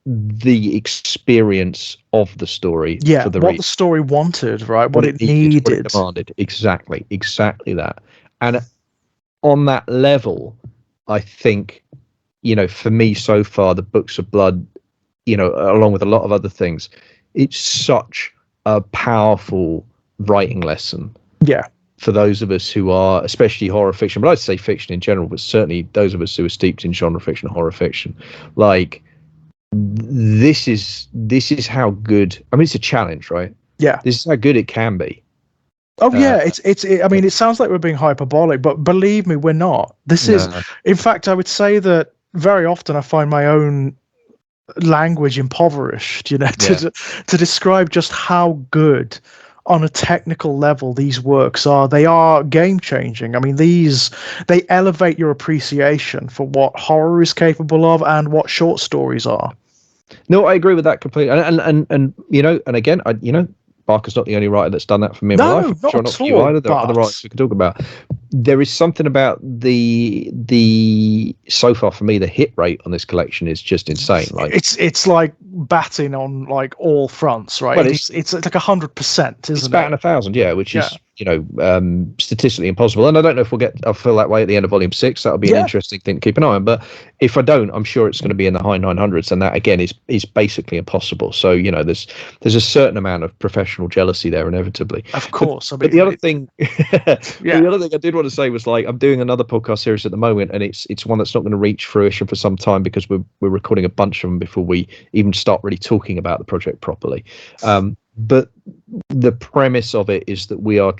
the experience of the story. Yeah, what the story wanted, right? What it needed. What it demanded. Exactly that. And on that level, I think, for me so far, the Books of Blood, along with a lot of other things, it's such a powerful writing lesson. Yeah. For those of us who are, especially horror fiction, but I'd say fiction in general, but certainly those of us who are steeped in genre fiction, horror fiction, like this is how good. I mean, it's a challenge, right? Yeah. This is how good it can be. Oh yeah, I mean, it sounds like we're being hyperbolic, but believe me, we're not. This is, in fact, I would say that very often I find my own language impoverished, to describe just how good on a technical level these works are. They are game changing. I mean, they elevate your appreciation for what horror is capable of and what short stories are. No, I agree with that completely. And again, Barker's not the only writer that's done that for me in my life. Not sure, not for you either. There are other writers we could talk about. There is something about the so far for me, the hit rate on this collection is just insane. Like it's like batting on like all fronts, right? Well, it's like 100%, isn't it? It's batting 1,000, which is statistically impossible. And I don't know if I'll feel that way at the end of volume 6. That'll be an interesting thing to keep an eye on. But if I don't, I'm sure it's going to be in the high 900s, and that again is basically impossible. So there's a certain amount of professional jealousy there, inevitably. Of course. But the other thing, the other thing I did want to say was, like, I'm doing another podcast series at the moment, and it's one that's not going to reach fruition for some time because we're recording a bunch of them before we even start really talking about the project properly. But the premise of it is that we are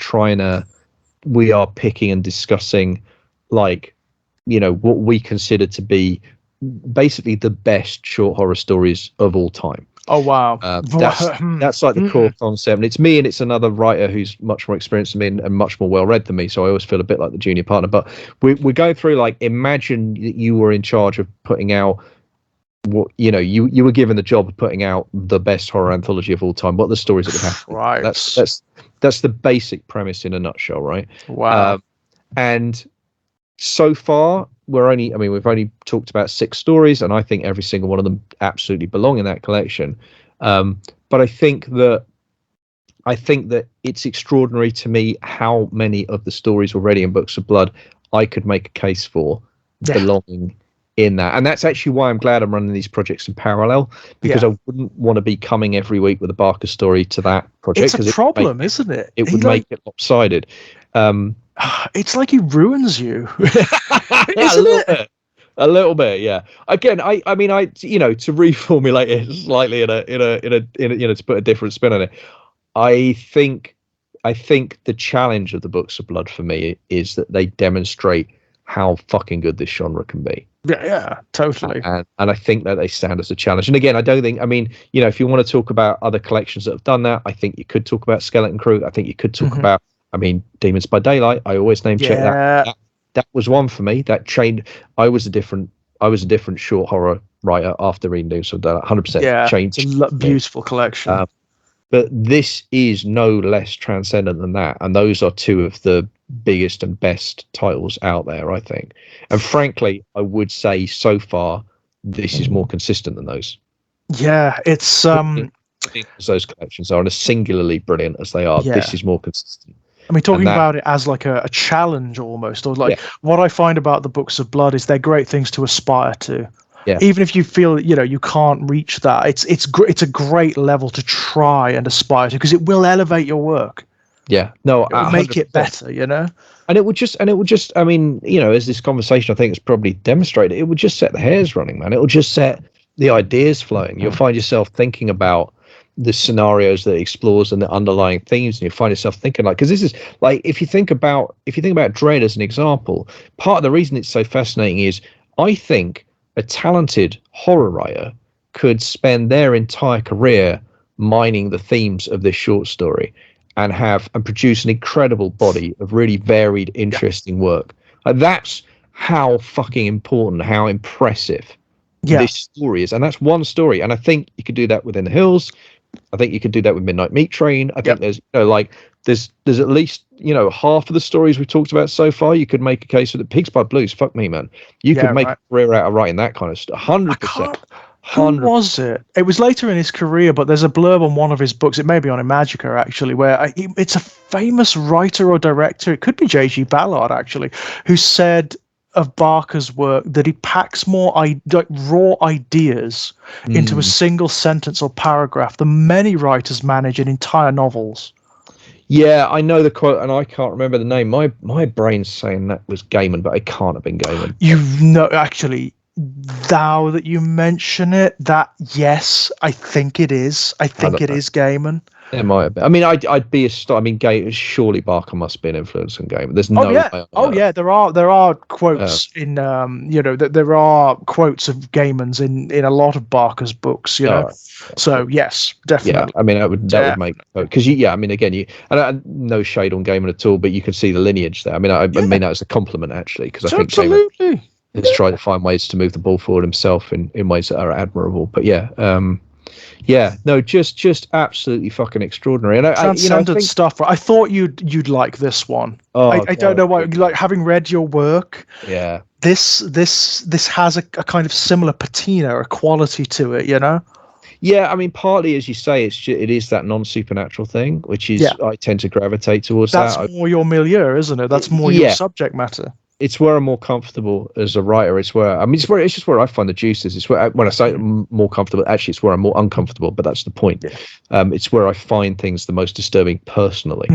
picking and discussing, like, what we consider to be basically the best short horror stories of all time. Oh wow. That's like the core concept, and it's me and it's another writer who's much more experienced than me and much more well read than me, so I always feel a bit like the junior partner. But we're going through, like, imagine that you were in charge of putting out what, you know, you were given the job of putting out the best horror anthology of all time. What are the stories that would happen? Right. That's the basic premise in a nutshell, right? Wow. And so far we've only talked about 6 stories, and I think every single one of them absolutely belong in that collection. But I think that it's extraordinary to me how many of the stories already in Books of Blood I could make a case for belonging in that. And that's actually why I'm glad I'm running these projects in parallel, because I wouldn't want to be coming every week with a Barker story to that project. It's a problem, isn't it? It would make it lopsided. It's like he ruins you. Isn't it? A little bit, yeah. Again, I you know, to reformulate it slightly in a you know, to put a different spin on it, I think the challenge of the Books of Blood for me is that they demonstrate how fucking good this genre can be. Yeah, totally. And I think that they stand as a challenge. And again, I don't think, I mean, you know, if you want to talk about other collections that have done that, I think you could talk about Skeleton Crew. I think you could talk about, I mean, Demons by Daylight. I always name check that. That was one for me. That chained. I was a different short horror writer after reading Demons by Daylight. 100% changed. It's a beautiful collection. But this is no less transcendent than that. And those are 2 of the biggest and best titles out there, I think. And frankly, I would say so far, this is more consistent than those. Yeah, it's those collections are, and as singularly brilliant as they are, this is more consistent. I mean, talking about it as like a challenge almost, or like what I find about the Books of Blood is they're great things to aspire to. Yeah. Even if you feel, you know, you can't reach that, it's a great level to try and aspire to, because it will elevate your work. Yeah, no, it will make it better, you know. And it would just, I mean, you know, as this conversation I think has probably demonstrated, it would just set the hairs running, man. It will just set the ideas flowing. You'll find yourself thinking about the scenarios that it explores and the underlying themes, and you find yourself thinking, like, because this is like, if you think about Dread as an example, part of the reason it's so fascinating is I think a talented horror writer could spend their entire career mining the themes of this short story and produce an incredible body of really varied, interesting work. Like, that's how fucking important, how impressive this story is. And that's one story. And I think you could do that within the Hills. I think you could do that with Midnight Meat Train. I think there's, you know, like there's at least, you know, half of the stories we've talked about so far, you could make a case for the Pigs Blood Blues. Fuck me, man. You could make a career out of writing that kind of stuff. 100%. Who was it? It was later in his career, but there's a blurb on one of his books. It may be on Imagica, actually, where it's a famous writer or director. It could be J.G. Ballard, actually, who said of Barker's work that he packs more raw ideas into a single sentence or paragraph than many writers manage in entire novels. Yeah, I know the quote, and I can't remember the name. My brain's saying that was Gaiman, but it can't have been Gaiman. You know, actually, now that you mention it, yes, I think it is. I think it is Gaiman. It might have been. I mean, I'd be I mean, surely Barker must be an influence on Gaiman. There's no way. There are quotes in you know, there are quotes of Gaiman's in a lot of Barker's books, you know. So yes, definitely. Yeah, I mean, that would make, because I mean, again, no shade on Gaiman at all, but you can see the lineage there. I mean, I mean that as a compliment, actually, because I think Gaiman has tried to find ways to move the ball forward himself in ways that are admirable. But just absolutely fucking extraordinary. And transcendent stuff. I thought you'd like this one. I don't know why. Like, having read your work, this has a kind of similar patina, a quality to it, you know. Yeah, I mean, partly, as you say, it is that non-supernatural thing, which is I tend to gravitate towards. That's more your milieu, isn't it? That's more your subject matter. It's where I'm more comfortable as a writer. It's just where I find the juices. It's where, when I say more comfortable, actually, it's where I'm more uncomfortable. But that's the point. Yeah. It's where I find things the most disturbing personally,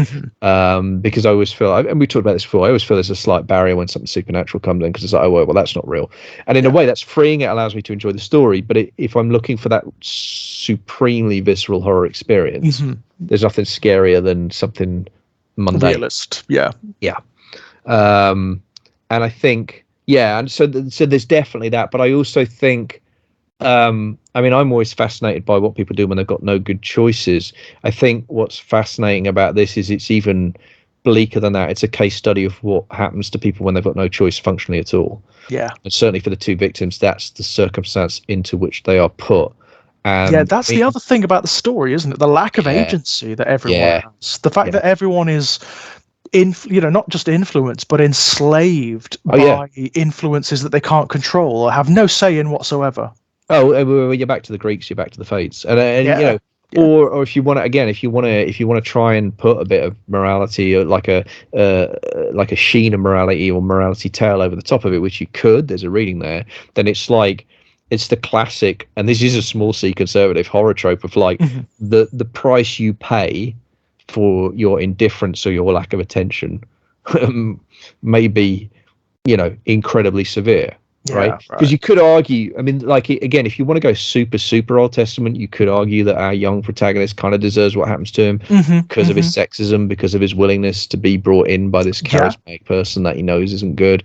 because I always feel, and we talked about this before, I always feel there's a slight barrier when something supernatural comes in, because it's like, oh, well, that's not real. And in a way, that's freeing. It allows me to enjoy the story. But if I'm looking for that supremely visceral horror experience, there's nothing scarier than something mundane. Realist. Yeah. Yeah. And I think, and so there's definitely that. But I also think, I I mean, I'm always fascinated by what people do when they've got no good choices. I think what's fascinating about this is it's even bleaker than that. It's a case study of what happens to people when they've got no choice functionally at all. Yeah. And certainly for the two victims, that's the circumstance into which they are put. Yeah, that's the other thing about the story, isn't it? The lack of agency that everyone has. The fact that everyone is not just influenced, but enslaved by influences that they can't control or have no say in whatsoever. Oh, you're back to the Greeks, you're back to the Fates, and or if you want to try and put a bit of morality, or like a sheen of morality or morality tale over the top of it, which you could. There's a reading there. Then it's the classic, and this is a small c conservative horror trope of the price you pay for your indifference or your lack of attention may be incredibly severe. Right, because you could argue, I mean, again, if you want to go super Old Testament, you could argue that our young protagonist kind of deserves what happens to him because of his sexism, because of his willingness to be brought in by this charismatic person that he knows isn't good,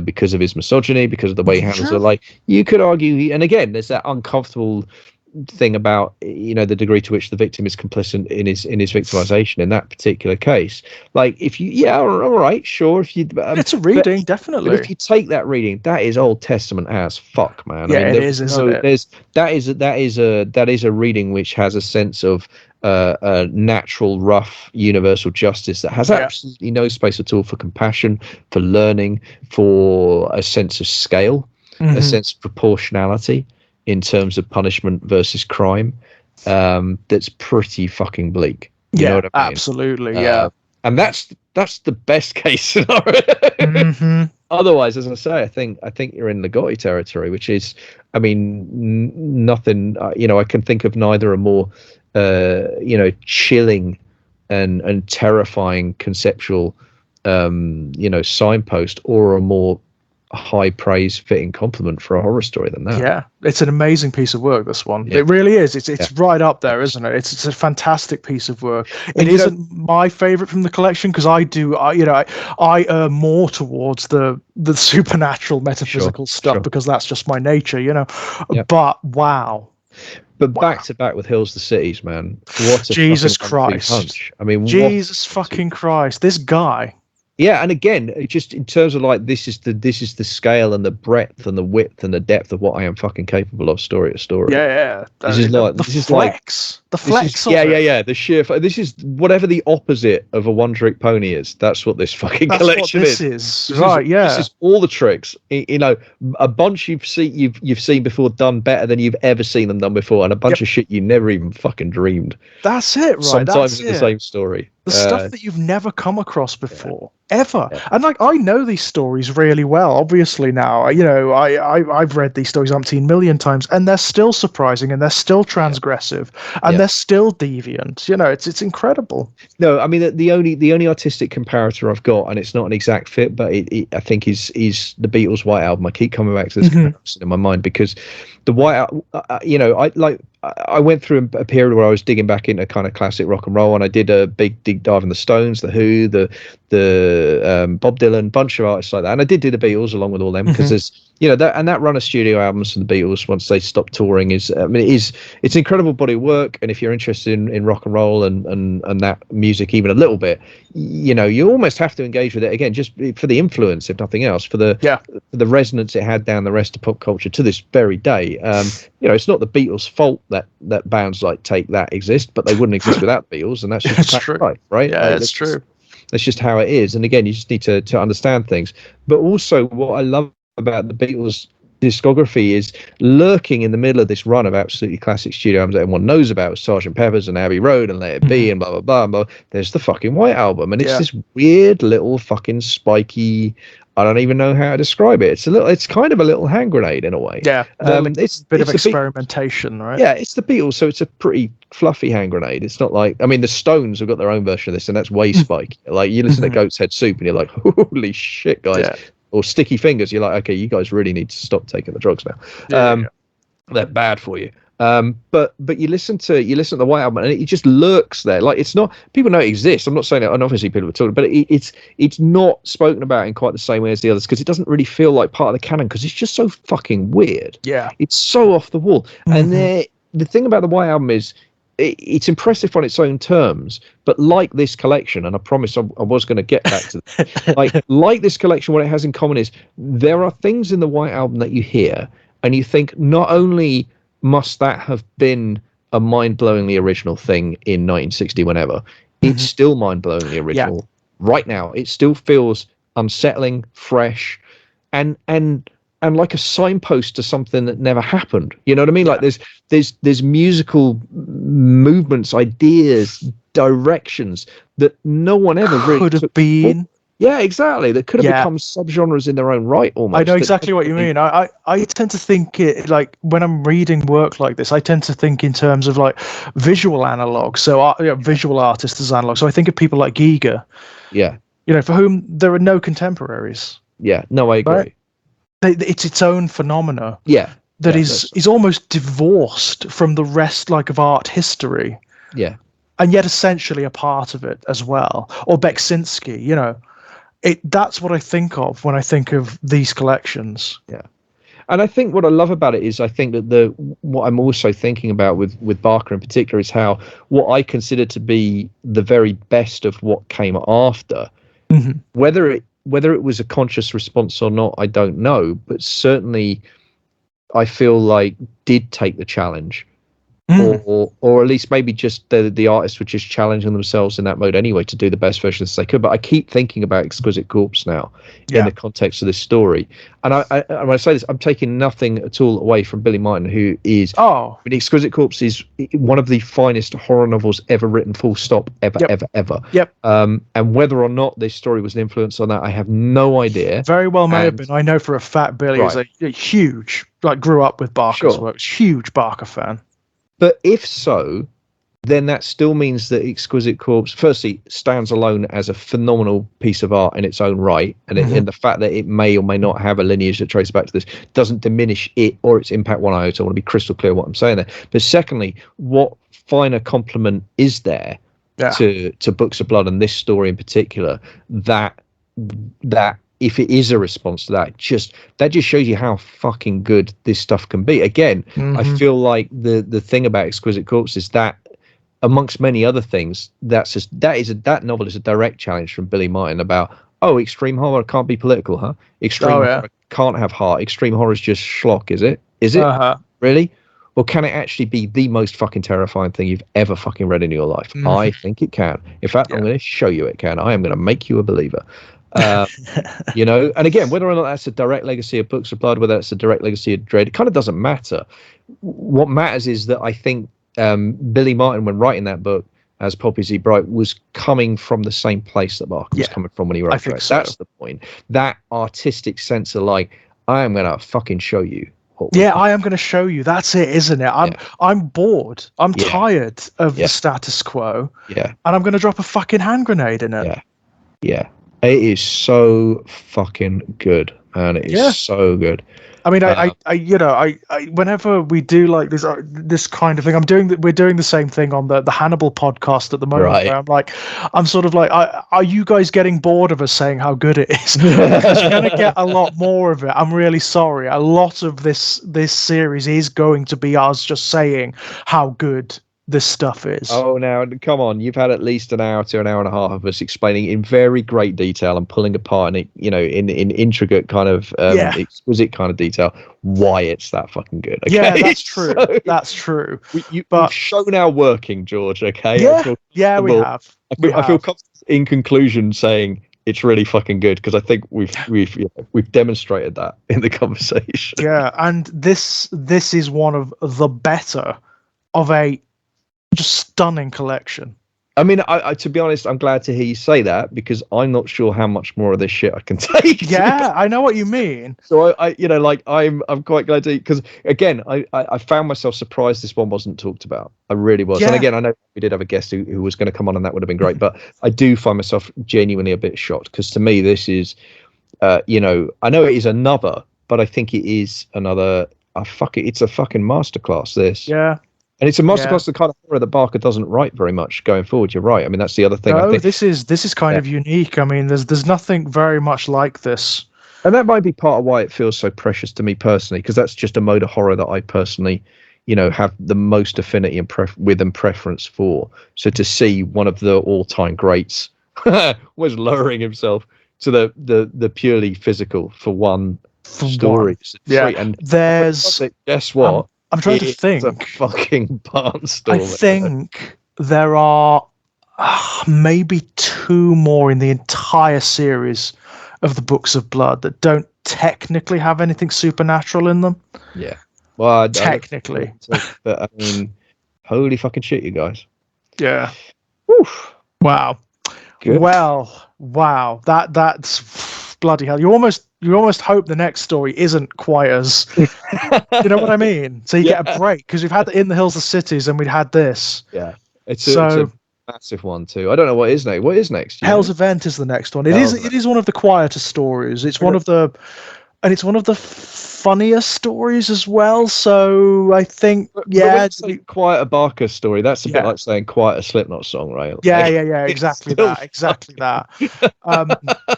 because of his misogyny, because of the way he handles it. You could argue, and again, there's that uncomfortable thing about the degree to which the victim is complicit in his victimization in that particular case. If you all right, sure, if you it's a reading, definitely, but if you take that reading, that is Old Testament as fuck, man. It is, isn't it? That is a reading which has a sense of a natural, rough, universal justice that has absolutely no space at all for compassion, for learning, for a sense of scale, a sense of proportionality in terms of punishment versus crime. That's pretty fucking bleak. You know what I mean? Absolutely. And that's the best case scenario. Otherwise, as I say, I think you're in the Gotti territory, which is, I mean, nothing. I can think of neither a more, chilling and terrifying conceptual, signpost, or a more high praise fitting compliment for a horror story than that. It's an amazing piece of work, this one. It really is. It's right up there, isn't it? It's a fantastic piece of work. It isn't my favorite from the collection, because I err more towards the supernatural, metaphysical stuff, because that's just my nature, but wow. But back to back with Hills the Cities, man. What a Jesus Christ punch. I mean, Jesus fucking Christ, this guy. Yeah, and again, just in terms of this is the scale and the breadth and the width and the depth of what I am fucking capable of, story to story. This is the flex. The sheer. This is whatever the opposite of a one-trick pony is. That's what this fucking collection is. This is all the tricks. A bunch you've seen before done better than you've ever seen them done before, and a bunch of shit you never even fucking dreamed. That's it, right? Sometimes it's the same story. The stuff that you've never come across before, ever. And I know these stories really well, obviously now. I've read these stories umpteen million times, and they're still surprising, and they're still transgressive, and they're still deviant. It's incredible. No, I mean, the only artistic comparator I've got, and it's not an exact fit, but it I think is the Beatles' White Album. I keep coming back to this comparison in my mind, because the White Album, I went through a period where I was digging back into kind of classic rock and roll, and I did a big deep dive in the Stones, the Who, the Bob Dylan, bunch of artists like that, and I did do the Beatles along with all them, because there's that run of studio albums from the Beatles once they stopped touring is, I mean, it's an incredible body of work, and if you're interested in rock and roll and that music even a little bit, you almost have to engage with it again, just for the influence, if nothing else, for the resonance it had down the rest of pop culture to this very day. It's not the Beatles' fault that bands like Take That exist, but they wouldn't exist without the Beatles, and that's just true, life, right? Yeah, it's true. That's just how it is. And again, you just need to understand things. But also, what I love about the Beatles' discography is lurking in the middle of this run of absolutely classic studio albums that everyone knows about, Sgt. Pepper's and Abbey Road and Let It Be and blah blah blah blah. There's the fucking White Album, and it's this weird little fucking spiky, I don't even know how to describe it. It's kind of a little hand grenade in a way. It's a bit of experimentation, right? Yeah, it's the Beatles, so it's a pretty fluffy hand grenade. It's not like, I mean, the Stones have got their own version of this, and that's way spiky. Like, you listen to Goat's Head Soup, and you're like, holy shit, guys. Or Sticky Fingers, you're like, okay, you guys really need to stop taking the drugs now. They're bad for you. But you listen to the White Album, and it just lurks there. Like, it's not, people know it exists. I'm not saying it, and obviously people are talking, but it's not spoken about in quite the same way as the others, because it doesn't really feel like part of the canon, because it's just so fucking weird. Yeah, it's so off the wall. And the thing about the White Album is, it's impressive on its own terms, but like this collection, and I promise I was going to get back to this, like this collection, what it has in common is there are things in the White Album that you hear and you think, not only must that have been a mind-blowingly original thing in 1960 whenever, it's still mind-blowingly original right now. It still feels unsettling, fresh, and like a signpost to something that never happened. You know what I mean? Like there's musical movements, ideas, directions that no one ever really could have been. Yeah, exactly. That could have become subgenres in their own right, almost. I know exactly what you mean. I tend to think it, like, when I'm reading work like this, I tend to think in terms of like visual analog. So visual artists as analog. So I think of people like Giger. Yeah. You know, for whom there are no contemporaries. Yeah. No, I agree. Right? It's its own phenomena. Yeah. That is almost divorced from the rest, like, of art history. Yeah. And yet essentially a part of it as well. Or Beksinski, you know. That's what I think of when I think of these collections. Yeah. And I think what I love about it is, I think that what I'm also thinking about with Barker in particular is how what I consider to be the very best of what came after, whether it was a conscious response or not, I don't know, but certainly I feel like did take the challenge. Or at least maybe just the artists were just challenging themselves in that mode anyway to do the best version as they could. But I keep thinking about Exquisite Corpse now in the context of this story. And when I say this, I'm taking nothing at all away from Billy Martin, who is... Oh. I mean, Exquisite Corpse is one of the finest horror novels ever written, full stop, ever. Yep. And whether or not this story was an influence on that, I have no idea. Very well may have been. I know for a fact Billy is a huge, like, grew up with Barker's works, huge Barker fan. But if so, then that still means that Exquisite Corpse, firstly, stands alone as a phenomenal piece of art in its own right. And, and the fact that it may or may not have a lineage that traces back to this doesn't diminish it or its impact one iota. I want to be crystal clear what I'm saying there. But secondly, what finer compliment is there to Books of Blood and this story in particular, that if it is a response to that just shows you how fucking good this stuff can be. Again, I feel like the thing about Exquisite Corpse is that, amongst many other things, that novel is a direct challenge from Billy Martin about, extreme horror can't be political, huh? Extreme horror can't have heart. Extreme horror is just schlock, is it? Really? Well, can it actually be the most fucking terrifying thing you've ever fucking read in your life? I think it can. In fact, I'm going to show you it can. I am going to make you a believer. You know, and again, whether or not that's a direct legacy of Books of Blood, whether that's a direct legacy of Dread, it kind of doesn't matter. What matters is that I think Billy Martin, when writing that book as Poppy Z. Bright, was coming from the same place that Barker was coming from when he wrote Dread. That's the point. That artistic sense of like, I am going to fucking show you. I am going to show you. That's it, isn't it? I'm bored. I'm tired of the status quo. Yeah. And I'm going to drop a fucking hand grenade in it. Yeah. Yeah. It is so fucking good, man. It is so good. I mean, I whenever we do like this kind of thing, we're doing the same thing on the Hannibal podcast at the moment. Right. I'm sort of like, are you guys getting bored of us saying how good it is? Because you're going to get a lot more of it. I'm really sorry. A lot of this series is going to be us just saying how good this stuff is. Oh, now come on! You've had at least an hour to an hour and a half of us explaining in very great detail and pulling apart, in intricate kind of exquisite kind of detail why it's that fucking good. Okay? Yeah, that's true. That's true. We've shown our working, George. Okay. Yeah, we have. I feel comfortable in conclusion saying it's really fucking good, because I think we've demonstrated that in the conversation. Yeah, and this is one of the better of a just stunning collection. I mean, I to be honest, I'm glad to hear you say that, because I'm not sure how much more of this shit I can take. Yeah, I know what you mean. So I'm quite glad to, because again, I found myself surprised this one wasn't talked about. I really was. And again, I know we did have a guest who was going to come on, and that would have been great. But I do find myself genuinely a bit shocked, because to me, this is, I know it is another, but I think it is another. it's a fucking masterclass. This, yeah. And it's a masterclass, the kind of horror that Barker doesn't write very much going forward. You're right. I mean, that's the other thing. No, I think this is kind of unique. I mean, there's nothing very much like this. And that might be part of why it feels so precious to me personally, because that's just a mode of horror that I personally, have the most affinity and preference for. So to see one of the all-time greats was lowering himself to the purely physical for one story. Yeah, and there's guess what? I'm trying to think. It's a fucking barnstormer. I think there are maybe 2 more in the entire series of the Books of Blood that don't technically have anything supernatural in them. Yeah. Well, technically. But I mean, holy fucking shit, you guys. Yeah. Woof. Wow. Good. Well, wow. That's bloody hell. You almost hope the next story isn't quite as, you know what I mean? So you get a break, because we've had the In the Hills of Cities and we'd had this. Yeah, it's a massive one too. I don't know what is next. What is next? Hell's Event is the next one. It is one of the quieter stories. It's one of the funniest stories as well. So I think, quite a Barker story. That's a bit like saying quite a Slipknot song, right? Yeah, exactly that.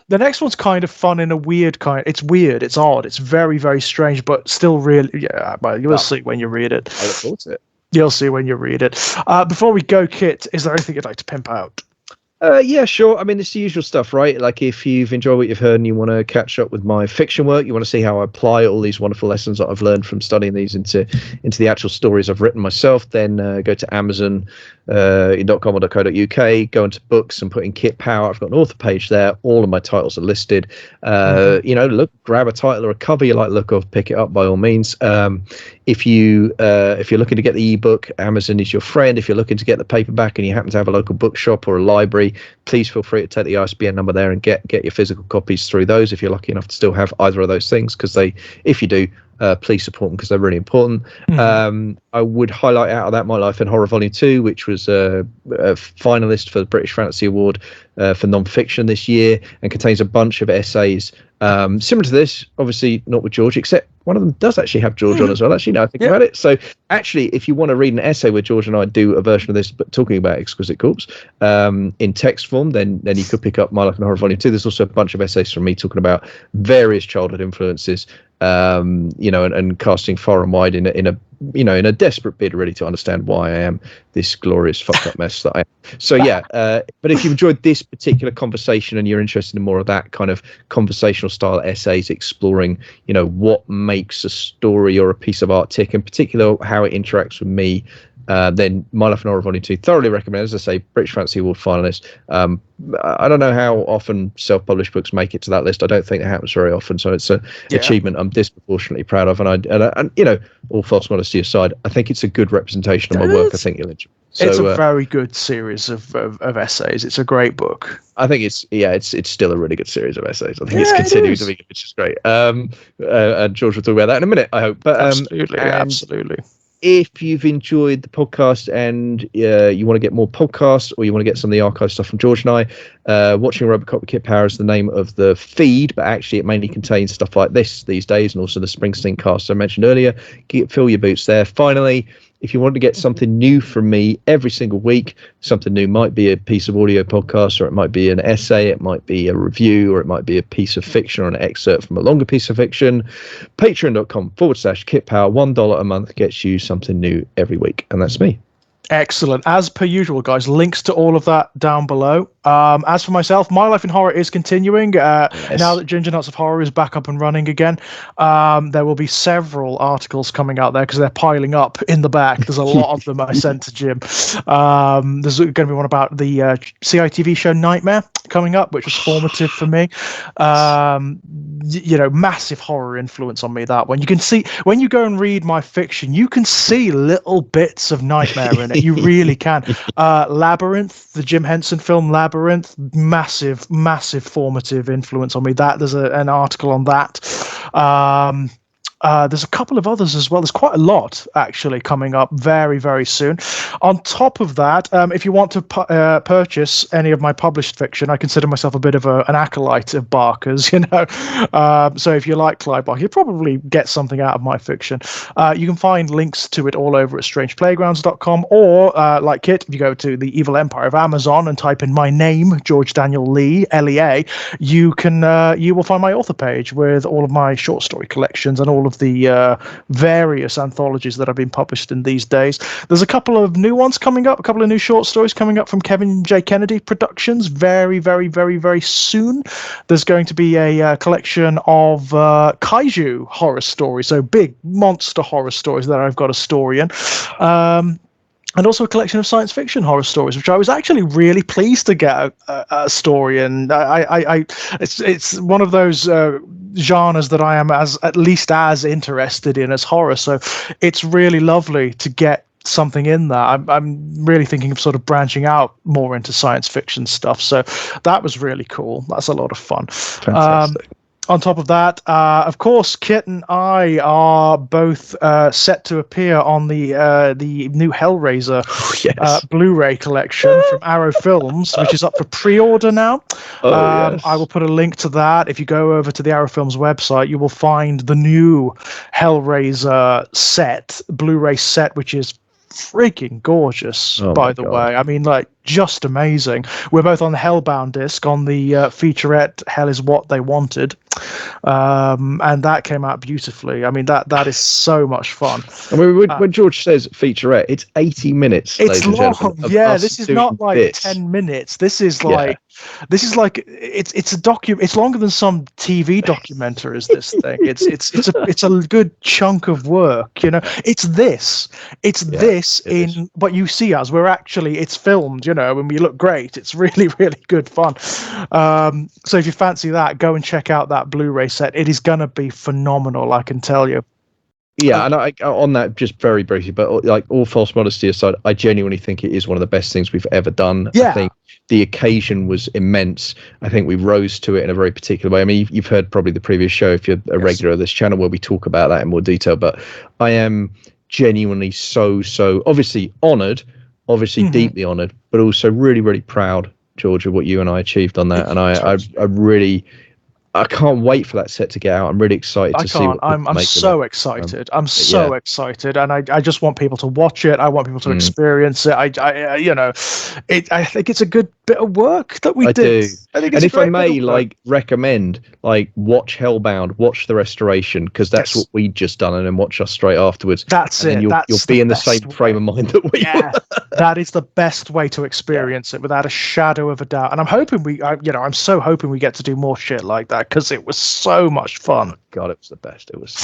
The next one's kind of fun in a weird kind. It's weird. It's odd. It's very, very strange, but still really. Yeah, but you'll see when you read it. I look forward to it. You'll see when you read it. Before we go, Kit, is there anything you'd like to pimp out? Yeah, sure. I mean, it's the usual stuff, right? Like, if you've enjoyed what you've heard and you want to catch up with my fiction work, you want to see how I apply all these wonderful lessons that I've learned from studying these into the actual stories I've written myself, then go to Amazon.com or .co.uk, go into books and put in Kit Power. I've got an author page there. All of my titles are listed. Grab a title or a cover you like the look of, pick it up by all means. If you're looking to get the ebook, Amazon is your friend. If you're looking to get the paperback and you happen to have a local bookshop or a library, please feel free to take the ISBN number there and get your physical copies through those if you're lucky enough to still have either of those things, because if you do, please support them because they're really important. I would highlight out of that My Life in Horror Volume 2, which was a finalist for the British Fantasy Award for non-fiction this year, and contains a bunch of essays similar to this, obviously not with George, except one of them does actually have George on as well. Actually, now I think about it. So actually, if you want to read an essay where George and I do a version of this, but talking about Exquisite Corpse in text form, then you could pick up My Life in Horror Volume 2. There's also a bunch of essays from me talking about various childhood influences, and casting far and wide in a desperate bid really to understand why I am this glorious fucked up mess that I am. So but if you've enjoyed this particular conversation and you're interested in more of that kind of conversational style essays exploring, what makes a story or a piece of art tick, in particular how it interacts with me, then My Life in Horror Volume 2, thoroughly recommend. As I say, British Fantasy Award finalist. I don't know how often self-published books make it to that list. I don't think it happens very often, so it's an achievement I'm disproportionately proud of. And all false modesty aside, I think it's a good representation of my work. I think you'll enjoy. So, it's a very good series of essays. It's a great book. I think it's still a really good series of essays. I think it's continuing to be good, which is great. And George will talk about that in a minute, I hope. But absolutely. If you've enjoyed the podcast and you want to get more podcasts, or you want to get some of the archive stuff from George and I, Watching Robocop with Kit Power is the name of the feed, but actually it mainly contains stuff like this these days, and also the Springsteen cast I mentioned earlier. Fill your boots there. Finally, if you want to get something new from me every single week, something new might be a piece of audio podcast, or it might be an essay, it might be a review, or it might be a piece of fiction or an excerpt from a longer piece of fiction. Patreon.com/Kit Power. $1 a month gets you something new every week. And that's me. Excellent. As per usual, guys, links to all of that down below. As for myself, My Life in Horror is continuing. Now that Ginger Nuts of Horror is back up and running again, there will be several articles coming out there because they're piling up in the back. There's a lot of them I sent to Jim. There's going to be one about the CITV show Nightmare coming up, which was formative for me. Massive horror influence on me, that one. You can see, when you go and read my fiction, you can see little bits of Nightmare in it. You really can. Labyrinth, the Jim Henson film Labyrinth, massive formative influence on me. There's an article on that. There's a couple of others as well. There's quite a lot actually coming up very, very soon. On top of that, if you want to purchase any of my published fiction, I consider myself a bit of an acolyte of Barker's, you know. So if you like Clive Barker, you'll probably get something out of my fiction. You can find links to it all over at strangeplaygrounds.com, or like Kit, if you go to the Evil Empire of Amazon and type in my name, George Daniel Lee, Lea, you will find my author page with all of my short story collections and all of the various anthologies that have been published in these days. There's a couple of new ones coming up, a couple of new short stories coming up from Kevin J. Kennedy Productions very, very, very, very soon. There's going to be a collection of kaiju horror stories, so big monster horror stories that I've got a story in. And also a collection of science fiction horror stories, which I was actually really pleased to get a story in. It's one of those genres that I am at least as interested in as horror. So it's really lovely to get something in there. I'm really thinking of sort of branching out more into science fiction stuff. So that was really cool. That's a lot of fun. Fantastic. On top of that, of course, Kit and I are both set to appear on the new Hellraiser Blu-ray collection from Arrow Films, which is up for pre-order now. Yes. I will put a link to that. If you go over to the Arrow Films website, you will find the new Hellraiser Blu-ray set, which is freaking gorgeous, by the way. I mean, like, just amazing. We're both on the Hellbound disc on the featurette Hell is What They Wanted, and that came out beautifully. I mean, that is so much fun. I mean, when George says featurette, it's 80 minutes. It's long. Yeah, this is not like 10 minutes. This is like it's a it's longer than some TV documentaries. This thing. It's a good chunk of work. You know, it's this in what you see us. It's filmed. You know, and we look great. It's really, really good fun. So if you fancy that, go and check out that Blu-ray set. It is gonna be phenomenal, I can tell you. Yeah, and I on that, just very briefly, but like, all false modesty aside, I genuinely think it is one of the best things we've ever done. Yeah. I think the occasion was immense. I think we rose to it in a very particular way. I mean, you've heard probably the previous show, if you're a regular of this channel, where we talk about that in more detail, but I am genuinely so obviously honoured, deeply honoured, but also really, really proud, George, of what you and I achieved on that. And I can't wait for that set to get out. I'm really excited to see what I'm so excited. I'm so excited, and I just want people to watch it. I want people to experience it. I think it's a good bit of work that we did. I think it's, and if I may, recommend, watch Hellbound, watch the restoration, because that's what we just done, and then watch us straight afterwards. That's it. You'll be in the same frame of mind that we were. That is the best way to experience it, without a shadow of a doubt. And I'm hoping I'm so hoping we get to do more shit like that, because it was so much fun. God, it was the best. It was.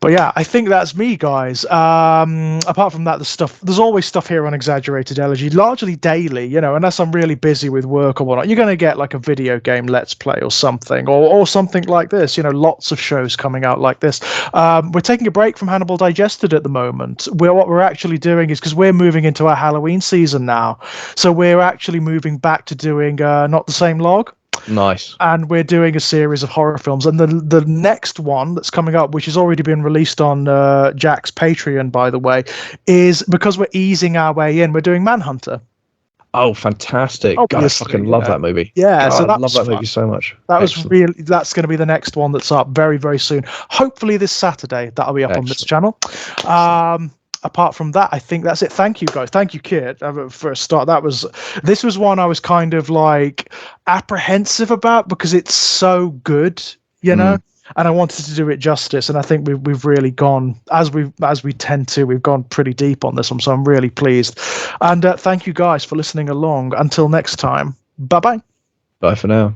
But yeah, I think that's me, guys. Apart from that, there's always stuff here on Exaggerated Elegy, largely daily, you know, unless I'm really busy with work or whatnot. You're going to get like a video game Let's Play or something, or something like this, you know, lots of shows coming out like this. We're taking a break from Hannibal Digested at the moment. What we're actually doing is, because we're moving into our Halloween season now, so we're actually moving back to doing Not the Same Log. Nice. And we're doing a series of horror films, and the next one that's coming up, which has already been released on Jack's Patreon, by the way, is, because we're easing our way in, we're doing Manhunter. Oh, fantastic. God, I fucking love that movie. Yeah, God, I love that movie so much. That's going to be the next one that's up very, very soon. Hopefully this Saturday, that'll be up on this channel. Apart from that, I think that's it. Thank you, guys. Thank you, Kit, for a start. This was one I was kind of like apprehensive about, because it's so good, you know, and I wanted to do it justice. And I think we've really gone, as we tend to, we've gone pretty deep on this one. So I'm really pleased. And thank you guys for listening along. Until next time, bye-bye. Bye for now.